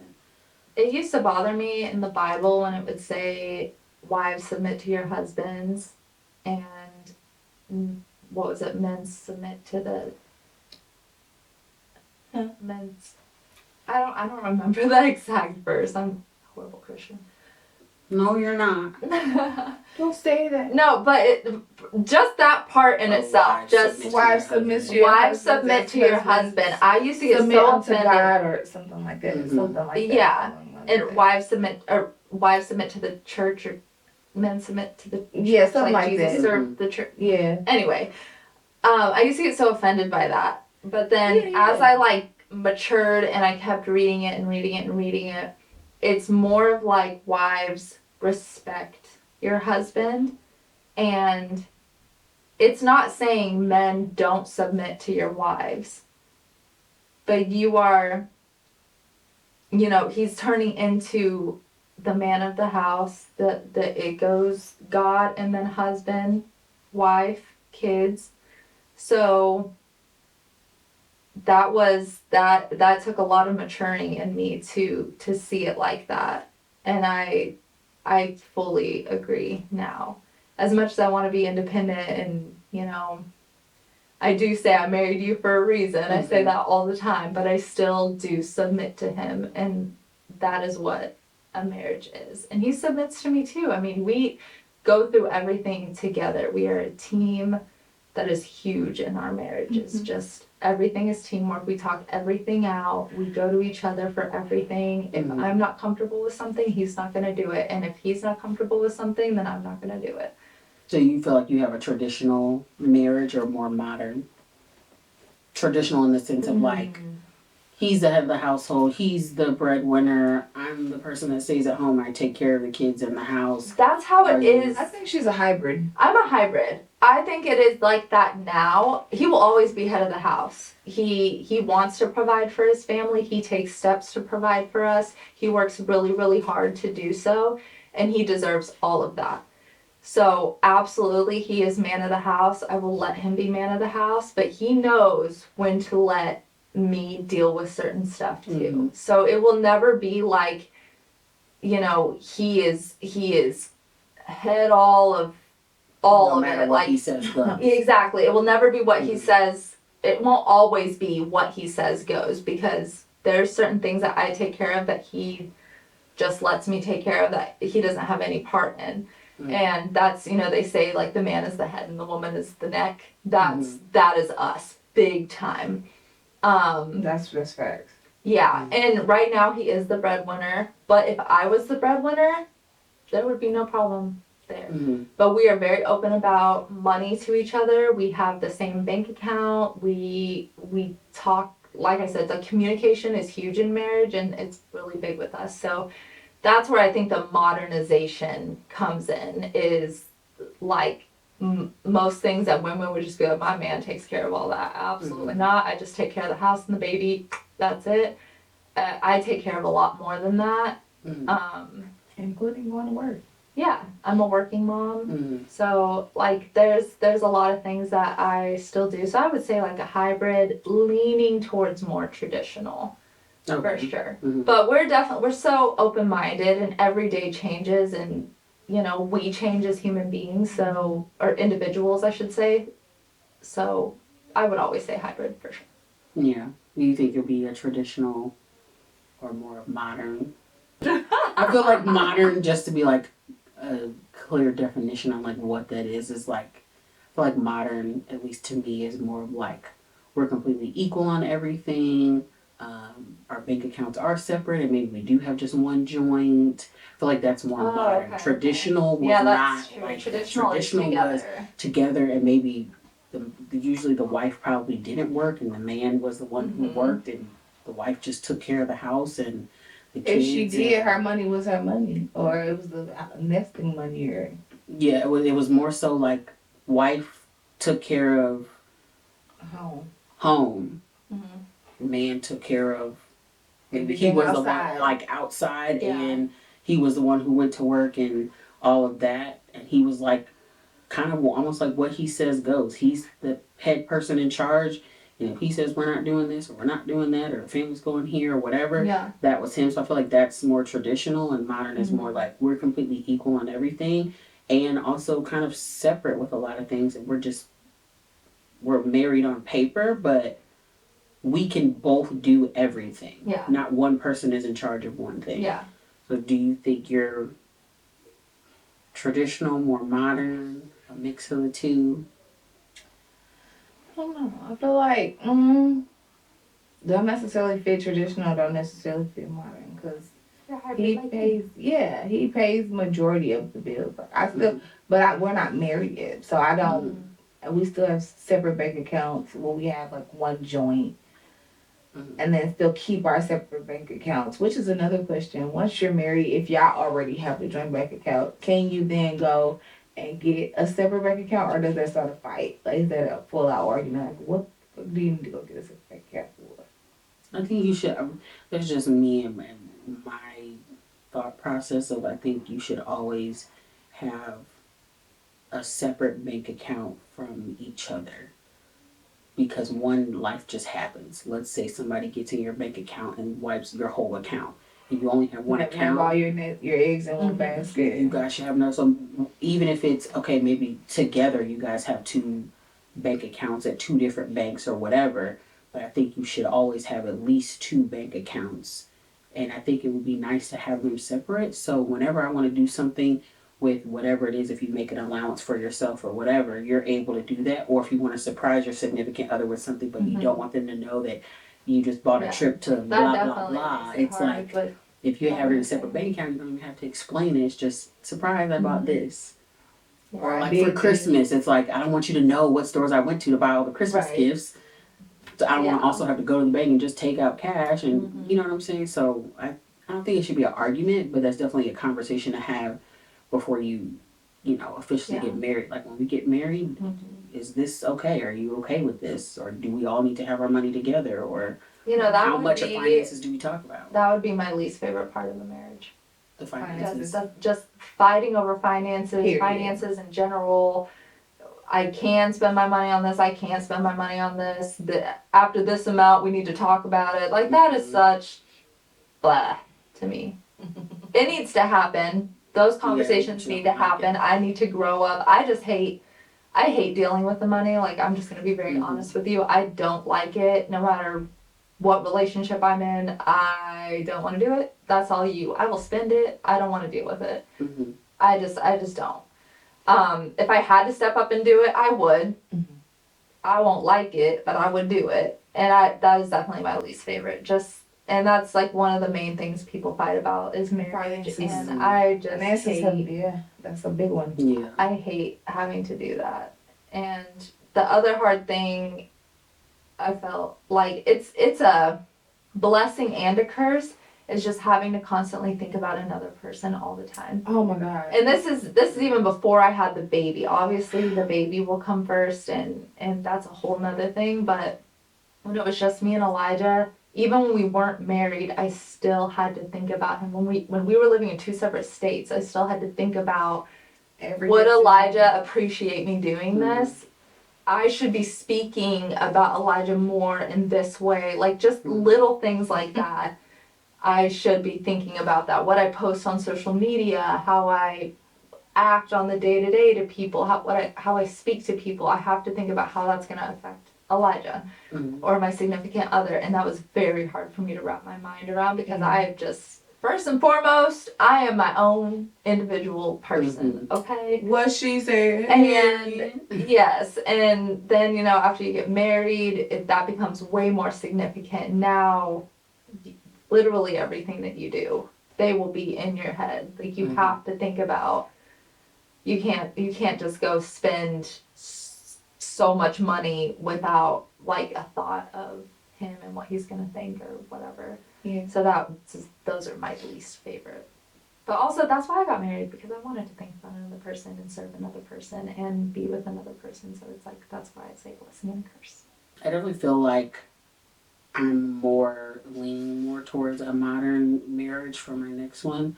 It used to bother me in the Bible when it would say, wives submit to your husbands, and what was it, men submit to the men's. I don't remember that exact verse. I'm a horrible Christian. No, you're not. Don't say that. No, but just that part in Oh, itself, wives just submit Wives to your submit husband. to your wives husband, submit that's to your husbands. husband. I used to get Submit so unto offended. God or something like that. Mhm. Something like that. Yeah. Something like And that. wives submit to the church, or men submit to the Yeah, something like Jesus that. served the church. Yeah. Anyway, I used to get so offended by that. But then Yeah. as I like matured and I kept reading it and reading it and reading it, it's more of like, wives, respect your husband. And it's not saying men don't submit to your wives, but you are, he's turning into the man of the house. It goes God and then husband, wife, kids. So that took a lot of maturing in me to see it like that. And I fully agree now. As much as I want to be independent and, I do say I married you for a reason. I say that all the time, but I still do submit to him, and that is what a marriage is. And he submits to me too. I mean, we go through everything together. We are a team that is huge in our marriage. It's just everything is teamwork. We talk everything out. We go to each other for everything. If Mhm. I'm not comfortable with something, he's not going to do it. And if he's not comfortable with something, then I'm not going to do it. So you feel like you have a traditional marriage or more modern? Traditional in the sense of like, he's the head of the household, he's the breadwinner, I'm the person that stays at home, I take care of the kids in the house. That's how Are it you- is. I think she's a hybrid. I'm a hybrid. I think it is like that now. He will always be head of the house. He wants to provide for his family. He takes steps to provide for us. He works really, really hard to do so, and he deserves all of that. So absolutely, he is man of the house. I will let him be man of the house, but he knows when to let me deal with certain stuff too. Mhm. So it will never be like, you know, he is head all of No of matter it. what Like he says goes. exactly. It will never be what he Mhm. says. It won't always be what he says goes, because there's certain things that I take care of that he just lets me take care of that he doesn't have any part in. Mhm. And that's, you know, they say like the man is the head and the woman is the neck. That's Mm-hmm. that is us big time. That's facts. Yeah, and right now he is the breadwinner, but if I was the breadwinner, there would be no problem there. Mhm. But we are very open about money to each other. We have the same bank account. We talk, like I said, the communication is huge in marriage, and it's really big with us. So that's where I think the modernization comes in, is like most things that women would just be like, my man takes care of all that. Absolutely Mhm. not. I just take care of the house and the baby. That's it. I take care of a lot more than that. Mhm. Including going to work. Yeah, I'm a working mom. Mhm. So like there's a lot of things that I still do. So I would say like a hybrid, leaning towards more traditional for Okay. sure. Mhm. But we're so open minded, and every day changes, and you know, we change as human beings, so, or individuals I should say. So I would always say hybrid for sure. Yeah. Do you think it'll be a traditional or more of modern? I feel like modern, just to be like a clear definition on like what that is like, I feel like modern, at least to me, is more of like we're completely equal on everything. Our bank accounts are separate, and maybe we do have just one joint. I feel like that's more Oh, modern. okay, Traditional was Yeah, not that's true. like that. Traditional is Traditional was together. together, and maybe usually the wife probably didn't work, and the man was the one who Mhm. worked, and the wife just took care of the house and the If kids. she did, and- her money was her money, or it was the nesting money, or Yeah, it was more so like wife took care of home. Mhm. man took care of maybe he Everything was outside. the one like outside, Yeah. and he was the one who went to work and all of that, and he was like kind of almost like what he says goes. He's the head person in charge, and if he says we're not doing this or we're not doing that or the family's going here or whatever, Yeah. that was him. So I feel like that's more traditional, and modern is more like we're completely equal on everything, and also kind of separate with a lot of things, and we're married on paper, but we can both do everything. Yeah. Not one person is in charge of one thing. Yeah. So do you think you're traditional, more modern, a mix of the two? I don't know. I feel like don't necessarily fit traditional, don't necessarily fit modern, because he pays majority of the bills. Like, I still, we're not married yet, so I don't. We still have separate bank accounts where we have like one joint, and then still keep our separate bank accounts. Which is another question. Once you're married, if y'all already have a joint bank account, can you then go and get a separate bank account, or does that start a fight? Like, is that a full out argument? Like, what do you need to go get a separate bank account for? I think you should. That's just me and my thought process of I think you should always have a separate bank account from each other, because one, life just happens. Let's say somebody gets in your bank account and wipes your whole account, and you only have one Never account. have all your eggs in one Mhm. basket. You guys should have no. So even if it's okay, maybe together you guys have two bank accounts at two different banks or whatever. But I think you should always have at least two bank accounts, and I think it would be nice to have them separate. So whenever I want to do something with whatever it is, if you make an allowance for yourself or whatever, you're able to do that. Or if you want to surprise your significant other with something, but you don't want them to know that you just bought a trip to That blah, blah, definitely blah. makes it It's hard, like, but if you have it in a separate bank account, you don't even have to explain it. It's just, surprise, I bought this. Or like for Christmas, it's like, I don't want you to know what stores I went to buy all the Christmas Right. gifts. So I don't want Yeah. to also have to go to the bank and just take out cash, and you know what I'm saying? So I don't think it should be an argument, but that's definitely a conversation to have before you officially Yeah. get married. Like when we get married, is this okay? Are you okay with this? Or do we all need to have our money together? Or that how would much be, of finances do we talk about? that would be my least favorite part of a marriage. The finances. Just fighting over finances, Period. finances in general. I can spend my money on this. I can't spend my money on this. After this amount, we need to talk about it. Like that is such blah to me. It needs to happen. Those conversations Yeah, need to happen. I need to grow up. I hate dealing with the money. Like I'm just gonna be very honest with you. I don't like it. No matter what relationship I'm in, I don't want to do it. That's all you. I will spend it. I don't want to deal with it. Mhm. I just don't. If I had to step up and do it, I would. I won't like it, but I would do it. And that is definitely my least favorite. And that's like one of the main things people fight about is marriage. Finances. And I just And that's hate, that's a big one. Yeah. I hate having to do that. And the other hard thing, I felt like it's a blessing and a curse, is just having to constantly think about another person all the time. Oh my God. And this is even before I had the baby. Obviously the baby will come first, and that's a whole nother thing. But when it was just me and Elijah, even when we weren't married, I still had to think about him. When we were living in two separate states, I still had to think about, would Elijah appreciate me doing this? I should be speaking about Elijah more in this way. Like just little things like that. I should be thinking about that. What I post on social media, how I act on the day-to-day to people, how I speak to people. I have to think about how that's going to affect Elijah or my significant other. And that was very hard for me to wrap my mind around, because I just, first and foremost, I am my own individual person, okay? What she said. And yes, and then, after you get married, that becomes way more significant. Now, literally everything that you do, they will be in your head. Like you have to think about, you can't just go spend so much money without like a thought of him and what he's gonna think or whatever. Yeah. So those are my least favorite. But also that's why I got married, because I wanted to think about another person and serve another person and be with another person. So it's like, that's why I say blessing and curse. I definitely feel like I'm leaning more towards a modern marriage for my next one,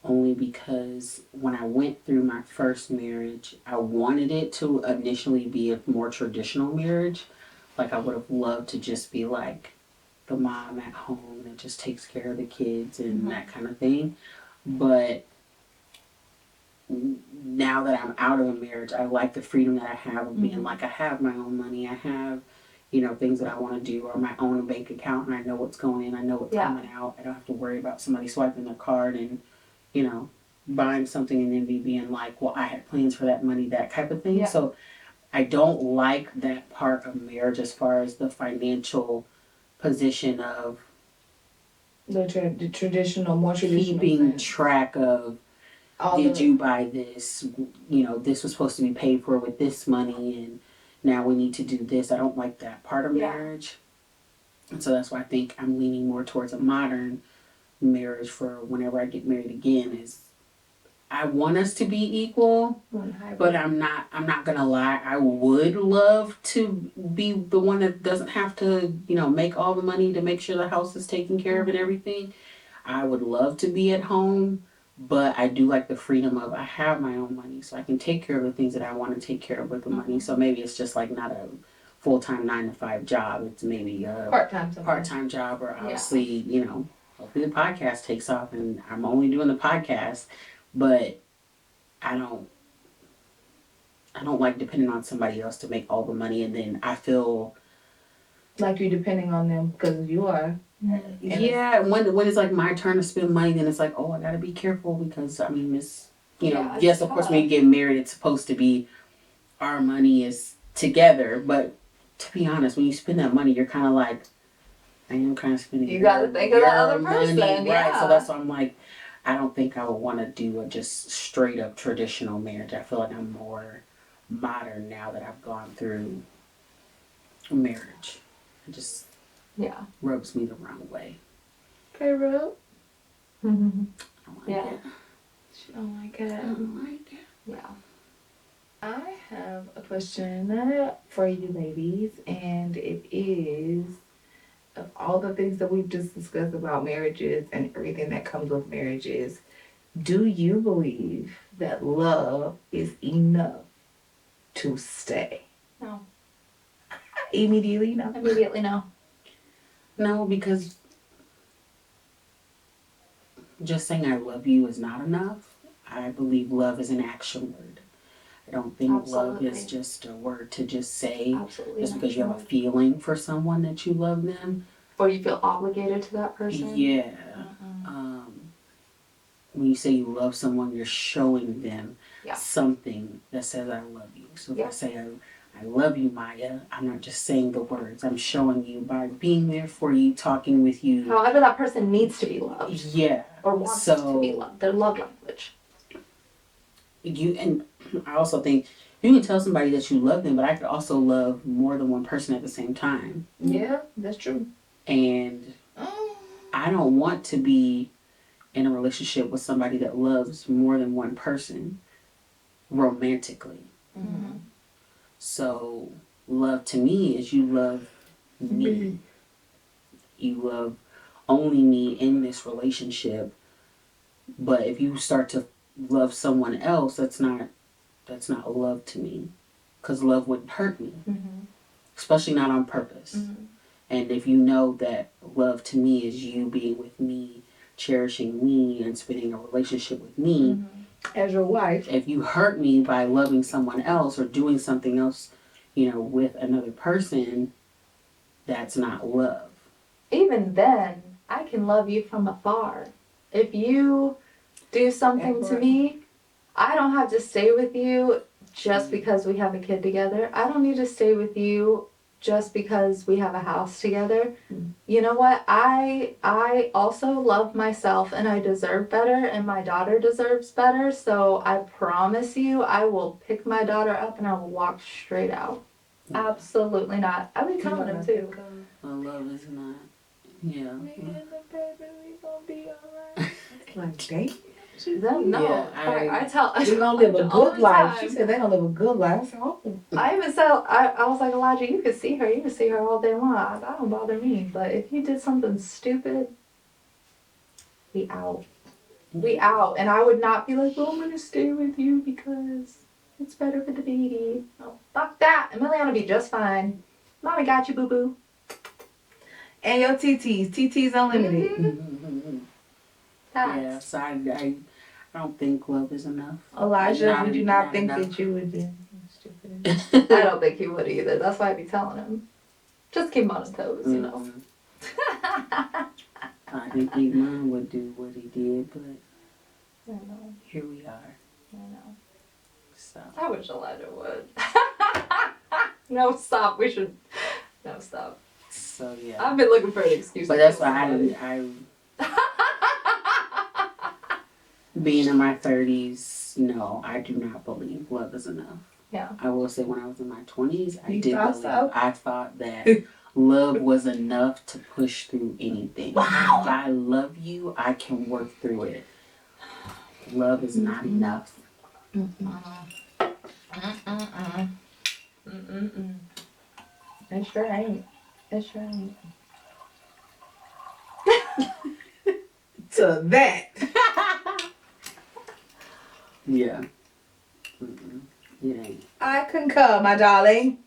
only because when I went through my first marriage, I wanted it to initially be a more traditional marriage. Like I would have loved to just be like the mom at home that just takes care of the kids and that kind of thing. But now that I'm out of a marriage, I like the freedom that I have of being like, I have my own money, I have things that I want to do, or my own bank account, and I know what's going in, I know what's coming out. I don't have to worry about somebody swiping their card and, buying something and then me being like, well, I had plans for that money, that type of thing. Yeah. So I don't like that part of marriage as far as the financial position of The traditional, more traditional. keeping sense. track of, you buy this? This was supposed to be paid for with this money, and now we need to do this. I don't like that part of marriage. And so that's why I think I'm leaning more towards a modern marriage for whenever I get married again. Is I want us to be equal, but I'm not gonna lie. I would love to be the one that doesn't have to, make all the money to make sure the house is taken care of and everything. I would love to be at home, but I do like the freedom of, I have my own money, so I can take care of the things that I want to take care of with the money. So maybe it's just like not a full-time 9-to-5 job. It's maybe a part-time job, or obviously, hopefully the podcast takes off and I'm only doing the podcast, but I don't like depending on somebody else to make all the money, and then I feel like you're depending on them because you are. Yeah, when it's like my turn to spend money, then it's like, oh, I gotta be careful because it's You know, Yeah, it's yes, of course, tough. when you get married, it's supposed to be our money is together. But to be honest, when you spend that money, you're kind of like, I am kind of spending. You gotta think of the your other money, person, right? So yeah. that's why I'm like, I don't think I would want to do a just straight up traditional marriage. I feel like I'm more modern now that I've gone through marriage. It just Yeah. rubs me the wrong way. Okay, Rube. I don't like Yeah. it. She don't like I it. don't like it. Yeah. I have a question for you ladies, and it is of all the things that we've just discussed about marriages and everything that comes with marriages, do you believe that love is enough to stay? No. Immediately, no. Immediately no. No, because just saying I love you is not enough. I believe love is an action word. I don't think love is Absolutely. just a word to just say Absolutely. just not. because you have a feeling for someone that you love them. Or you feel obligated to that person. Yeah. Mm-mm. When you say you love someone, you're showing them Yeah. something that says I love you. So if Yeah. I say I love you, Maya, I'm not just saying the words. I'm showing you by being there for you, talking with you. However, that person needs to be loved. Yeah. Or wants to be loved. Their love language. And I also think you can tell somebody that you love them, but I could also love more than one person at the same time. Yeah, that's true. And I don't want to be in a relationship with somebody that loves more than one person romantically. Mm-hmm. So love to me is you love me. You love only me in this relationship. But if you start to love someone else, that's not love to me, because love wouldn't hurt me, Mm-hmm. especially not on purpose. Mm-hmm. And if you know that love to me is you being with me, cherishing me, and spending a relationship with me, Mm-hmm. As your wife. if you hurt me by loving someone else or doing something else, with another person, that's not love. Even then, I can love you from afar. If you do something to me, I don't have to stay with you just because we have a kid together. I don't need to stay with you just because we have a house together. You know what? I also love myself and I deserve better and my daughter deserves better. So I promise you I will pick my daughter up and I will walk straight out. Absolutely not. I'll be telling him too. Well, love is not. Yeah. Me and the baby, we gonna be alright. Like, dang. No, Yeah, I tell. We gonna live a all good the life. time. She said they gonna live a good life. I said, oh. I even said, I was like, Elijah, you could see her. You could see her all day long. That don't bother me. But if you did something stupid, we out. We out. And I would not be like, well, I'm going to stay with you because it's better for the baby. No, fuck that. Emiliana will be just fine. Mommy got you, boo-boo. And your TTs Unlimited. Mm-hmm. Yeah, so I don't think love is enough. Elijah, would you not think enough. that you would be stupid? I don't think he would either. That's why I'd be telling him. Just keep him on his toes, you know. I didn't think mine would do what he did, but I know. here we are. I know. So I wish Elijah would. No, stop. We should. No, stop. So yeah. I've been looking for an excuse. But to that's kill why somebody. being in my 30s, no, I do not believe love is enough. Yeah. I will say when I was in my 20s, I You did thought believe. so? I thought that love was enough to push through anything. Wow. If I love you, I can work through it. Love is not enough. It sure ain't. It sure ain't. To that. Yeah. Mm-mm. It ain't. I concur, my darling.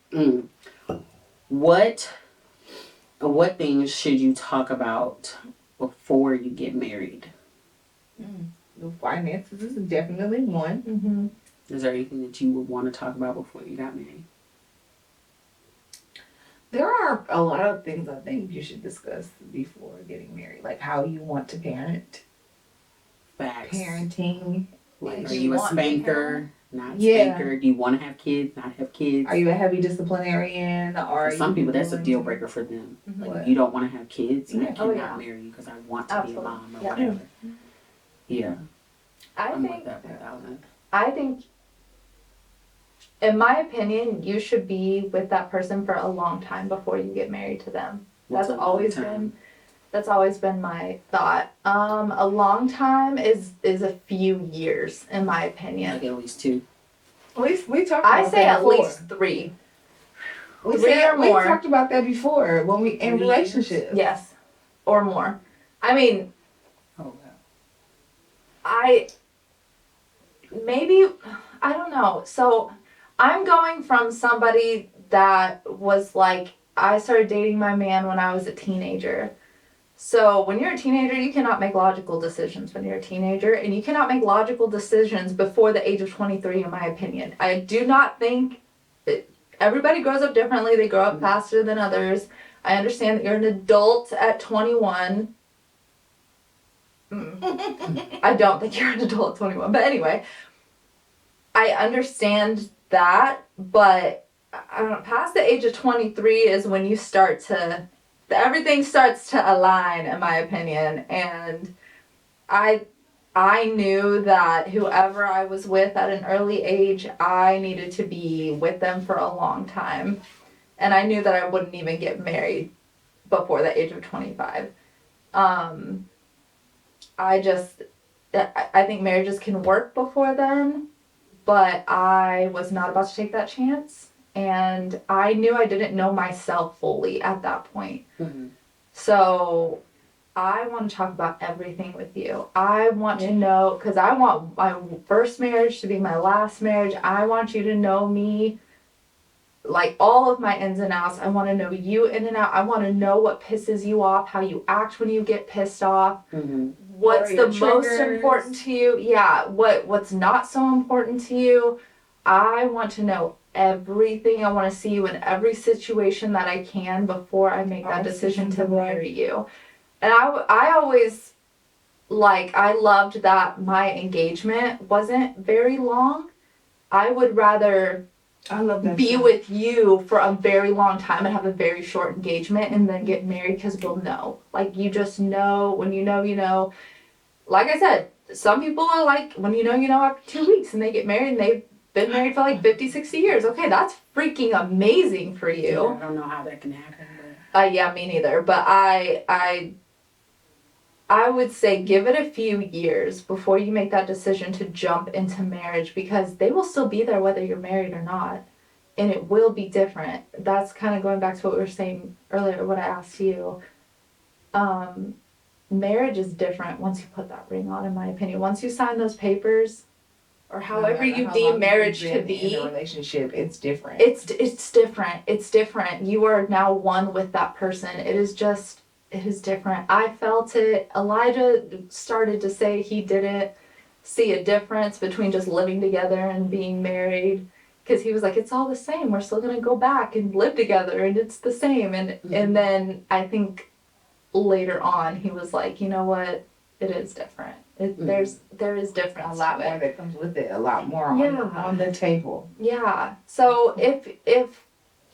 What things should you talk about before you get married? The finances is definitely one. Mm-hmm. Is there anything that you would want to talk about before you got married? There are a lot of things I think you should discuss before getting married, like how you want to parent, Facts. parenting, Like, are Do you you a want spanker? Not Yeah. spanker. Do you want to have kids? Not have kids? Are you a heavy disciplinarian? Or For some people, that's a willing deal to- breaker for them. Like, What? if you don't want to have kids, I Yeah. cannot Oh, yeah. marry you because I want to Absolutely. be a mom or Yeah. whatever. Yeah, I I'm think with that 1,000. I think, in my opinion, you should be with that person for a long time before you get married to them. What's That's a long always time? been my thought. A long time is a few years, in my opinion. Like at least 2. We talked I about say that at before. least 3. We 3 said, or more. We talked about that before when we in 3 relationships. Yes, or more. I mean, Oh, wow. I don't know. So I'm going from somebody that was like, I started dating my man when I was a teenager. So when you're a teenager, you cannot make logical decisions when you're a teenager, and you cannot make logical decisions before the age of 23, in my opinion. I do not think everybody grows up differently. They grow up faster than others. I understand that you're an adult at 21. I don't think you're an adult at 21. But anyway, I understand that, but I don't know, past the age of 23 is when you start to, everything starts to align, in my opinion. And I knew that whoever I was with at an early age, I needed to be with them for a long time. And I knew that I wouldn't even get married before the age of 25. I think marriages can work before then, but I was not about to take that chance. And I knew I didn't know myself fully at that point. Mm-hmm. So I want to talk about everything with you. I want to know, because I want my first marriage to be my last marriage. I want you to know me, like all of my ins and outs. I want to know you in and out. I want to know what pisses you off, how you act when you get pissed off. Mm-hmm. What's What are the your most triggers? important to you? Yeah, what's not so important to you? I want to know everything. I want to see you in every situation that I can before I make that decision to marry you. And I always, like, I loved that my engagement wasn't very long. I would rather I love that. be too. with you for a very long time and have a very short engagement and then get married, because we'll know. Like, you just know. When you know, you know. Like I said, some people are like, when you know after 2 weeks, and they get married and they've been married for like 50, 60 years. Okay, that's freaking amazing for Yeah, you. I don't know how that can happen. Yeah, me neither. But I would say give it a few years before you make that decision to jump into marriage, because they will still be there whether you're married or not. And it will be different. That's kind of going back to what we were saying earlier, what I asked you. Marriage is different once you put that ring on, in my opinion. Once you sign those papers, or however you deem marriage to be, in a relationship, it's different. it's different. It's different. You are now one with that person. It is different. I felt it. Elijah started to say he didn't see a difference between just living together and being married, because he was like, it's all the same. We're still gonna go back and live together, and it's the same. And then I think later on he was like, you know what? It is different. There is difference. a lot to more it. that comes with it. A lot more Yeah. on the table. Yeah. So if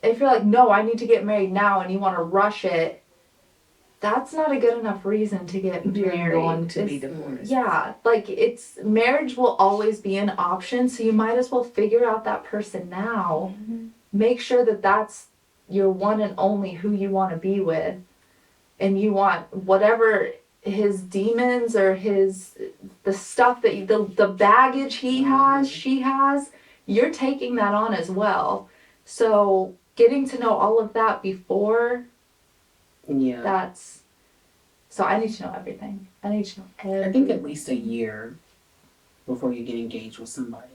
you're like, no, I need to get married now, and you want to rush it, that's not a good enough reason to get You're married. going to be It's- divorced. Yeah, like, marriage will always be an option, so you might as well figure out that person now. Make sure that that's your one and only who you want to be with, and you want whatever his demons or the stuff that the baggage he has, she has, you're taking that on as well. So getting to know all of that before, Yeah. so I need to know everything. I need to know everything. I think at least a year before you get engaged with somebody.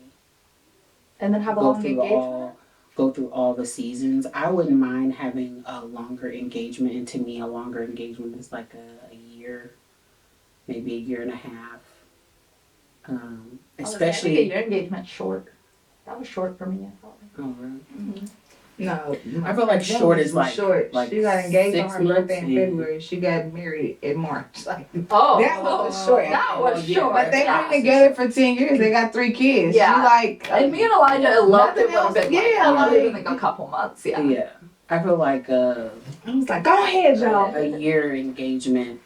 And then have a long engagement. Go through all the seasons. I wouldn't mind having a longer engagement, and to me a longer engagement is like a year, maybe a year and a half. I think a Especially year engagement short. That was short for me, I felt like. oh, really? No, I feel like that short was is like short. like She got engaged on 6 her months birthday in and- February. She got married in March. Like Oh, that was short. That was Oh, yeah, short. But they've Yeah. been together for 10 years. They got 3 kids. Yeah. She like And me and Elijah loved it Nothing would have else. been like Yeah, that. like- Maybe like a couple months. Yeah. Yeah. I feel like I was like, go ahead, y'all. a year engagement,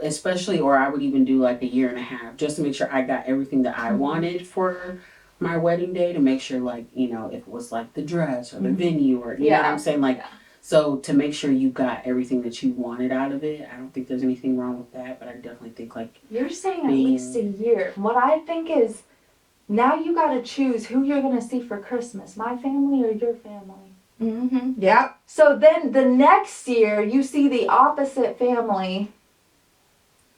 especially, or I would even do like a year and a half, just to make sure I got everything that I wanted for my wedding day. To make sure, like, you know, if it was like the dress or the venue, or you know what I'm saying, like. Yeah. So to make sure you got everything that you wanted out of it, I don't think there's anything wrong with that. But I definitely think like You're saying at Being- least a year. What I think is now you got to choose who you're going to see for Christmas, my family or your family. Mm-hmm. Yep. So then the next year you see the opposite family.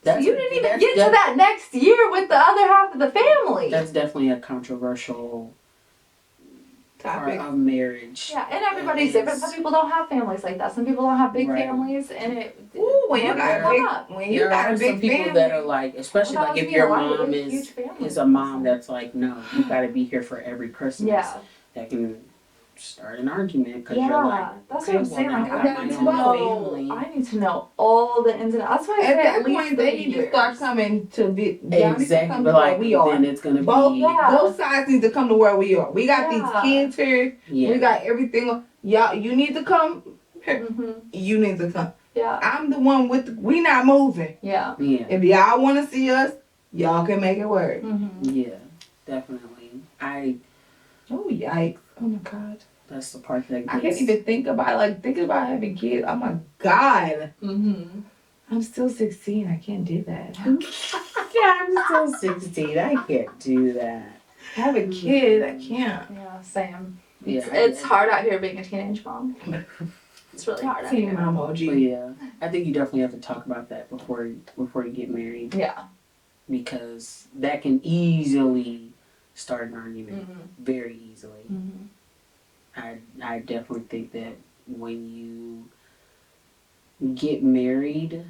So you didn't even get to that next year with the other half of the family. That's definitely a controversial part Topic. of marriage. Yeah, and everybody's different. Some people don't have families like that. Some people don't have big Right. families, and it. Ooh, when you families got come big, up. when you There got are a some big people family. that are like, especially Well, that like was if me your and Elijah, mom we have a huge is family. a mom that's like, no, you got to be here for every Christmas. Yeah, That can start an argument because you're yeah, like, that's okay, what I'm saying. well, Like, now I I got need my to own know. family. I need to know all the ins and outs. That's why I At said that at least point, they 3 need to years. start coming to be y'all need to Exactly, come but to where like we are. then it's gonna Both, be Yeah. both sides need to come to where we are. We got Yeah. these kids here. yeah. We got everything. Y'all, you need to come. Mm-hmm. You need to come. Yeah, I'm the one with. We not moving. yeah. Yeah, If y'all want to see us, y'all can make it work. Mm-hmm. yeah, definitely. Oh yikes! Oh my god! That's the part that I can't gets. even think about thinking about having kids. Oh my god! Mm-hmm. I'm still 16. I can't do that. Yeah, I'm still 16. I can't do that. Have a kid. I can't. Yeah, same. Yeah, It's hard out here being a teenage mom. It's really hard out Team here. mom But OG. yeah, I think you definitely have to talk about that before you get married, Yeah. because that can easily start an argument, Mm-hmm. very easily. Mm-hmm. I definitely think that when you get married,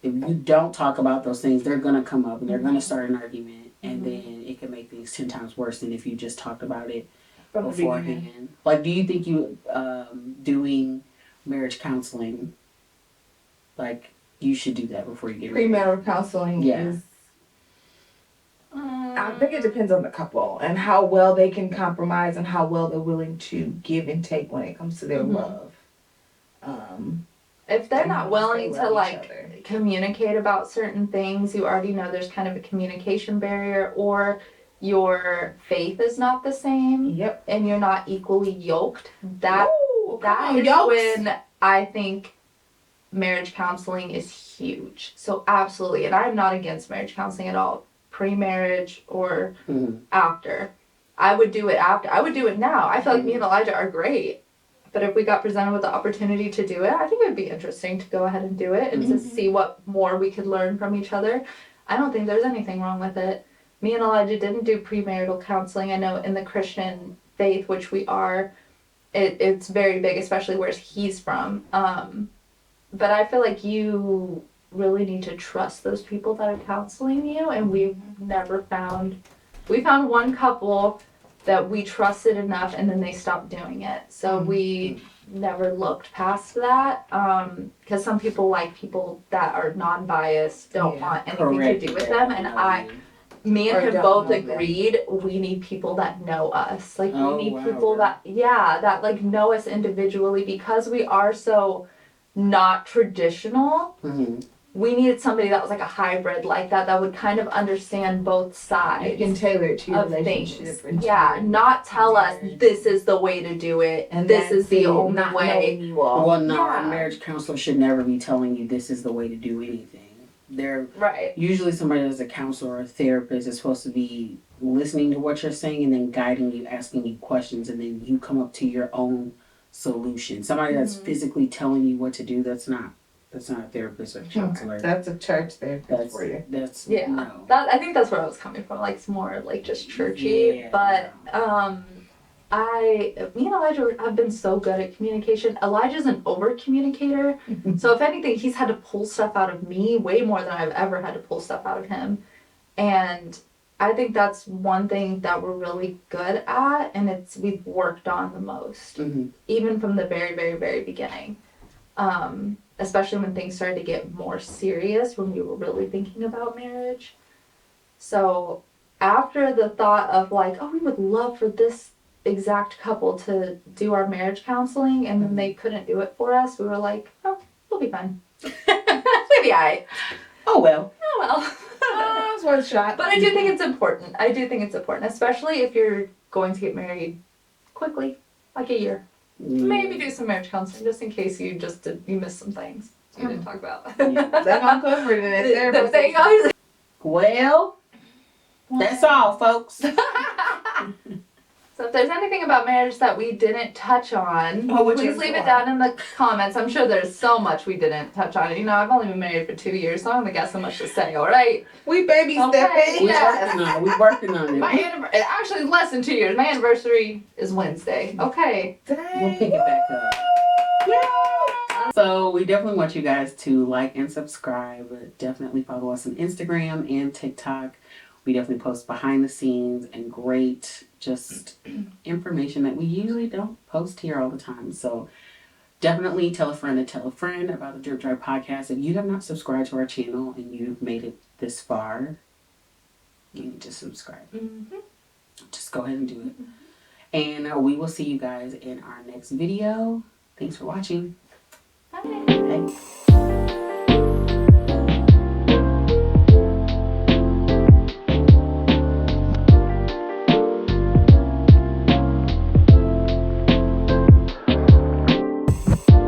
if you don't talk about those things, they're gonna come up and they're gonna start an argument, and then it can make things 10 times worse than if you just talked about it From the beginning. beforehand. Like, do you think you doing marriage counseling, like, you should do that before you get married? Premarital counseling Yeah. is. I think it depends on the couple and how well they can compromise and how well they're willing to give and take when it comes to their Mhm. love. If they're and not how much willing they to love each like other. communicate about certain things, you already know there's kind of a communication barrier, or your faith is not the same Yep. and you're not equally yoked. That Ooh, that come on, is yokes. when I think marriage counseling is huge. So absolutely, and I'm not against marriage counseling at all, pre-marriage or Mhm. after. I would do it after. I would do it now. I feel like me and Elijah are great. But if we got presented with the opportunity to do it, I think it would be interesting to go ahead and do it and to see what more we could learn from each other. I don't think there's anything wrong with it. Me and Elijah didn't do premarital counseling. I know in the Christian faith, which we are, it's very big, especially where he's from. But I feel like you really need to trust those people that are counseling you, and we found one couple that we trusted enough, and then they stopped doing it. So we never looked past that, because some people like people that are non-biased, don't Yeah, want anything to do with them, and me and Or him don't both know them. agreed we need people that know us. Like, Oh, we need wow, people really? that like know us individually, because we are so not traditional. Mhm. We needed somebody that was like a hybrid like that would kind of understand both You sides can tailor it to your of relationship. things. and to Yeah, your not tell us marriage. this is the way to do it, And this that's is the it, only not way. knowing you all. Well, no, Yeah. a marriage counselor should never be telling you this is the way to do anything. They're Right. usually somebody that's a counselor or a therapist is supposed to be listening to what you're saying and then guiding you, asking you questions, and then you come up to your own solution. Somebody that's physically telling you what to do, that's not a therapist or a counselor. That's a church therapist for you. That's Yeah. no. I think that's where I was coming from. Like, it's more like just churchy. Yeah. But me and Elijah have been so good at communication. Elijah's an over communicator. So if anything, he's had to pull stuff out of me way more than I've ever had to pull stuff out of him. And I think that's one thing that we're really good at, and we've worked on the most, even from the very, very, very beginning. Especially when things started to get more serious, when we were really thinking about marriage. So after the thought of like, oh, we would love for this exact couple to do our marriage counseling, and then they couldn't do it for us, we were like, oh, we'll be fine. We'll be alright. Oh well. Oh well. It's worth a shot. But I do think it's important. I do think it's important, especially if you're going to get married quickly, like a year. Maybe do some marriage counseling just in case you missed some things you didn't talk about. That's uncovered in that therapy. There you go. Well, that's all, folks. So if there's anything about marriage that we didn't touch on, please leave it down in the comments. I'm sure there's so much we didn't touch on. You know, I've only been married for 2 years, so I'm gonna guess so much to say, alright? We baby stepping. We're working on it. Actually, less than 2 years. My anniversary is Wednesday. Okay. Dang. We'll pick it back up. Yeah. So we definitely want you guys to like and subscribe. Definitely follow us on Instagram and TikTok. We definitely post behind the scenes and great just information that we usually don't post here all the time. So definitely tell a friend to tell a friend about the Drip Drive podcast. If you have not subscribed to our channel and you've made it this far, you need to subscribe. Just go ahead and do it. And we will see you guys in our next video. Thanks for watching. Bye. Bye.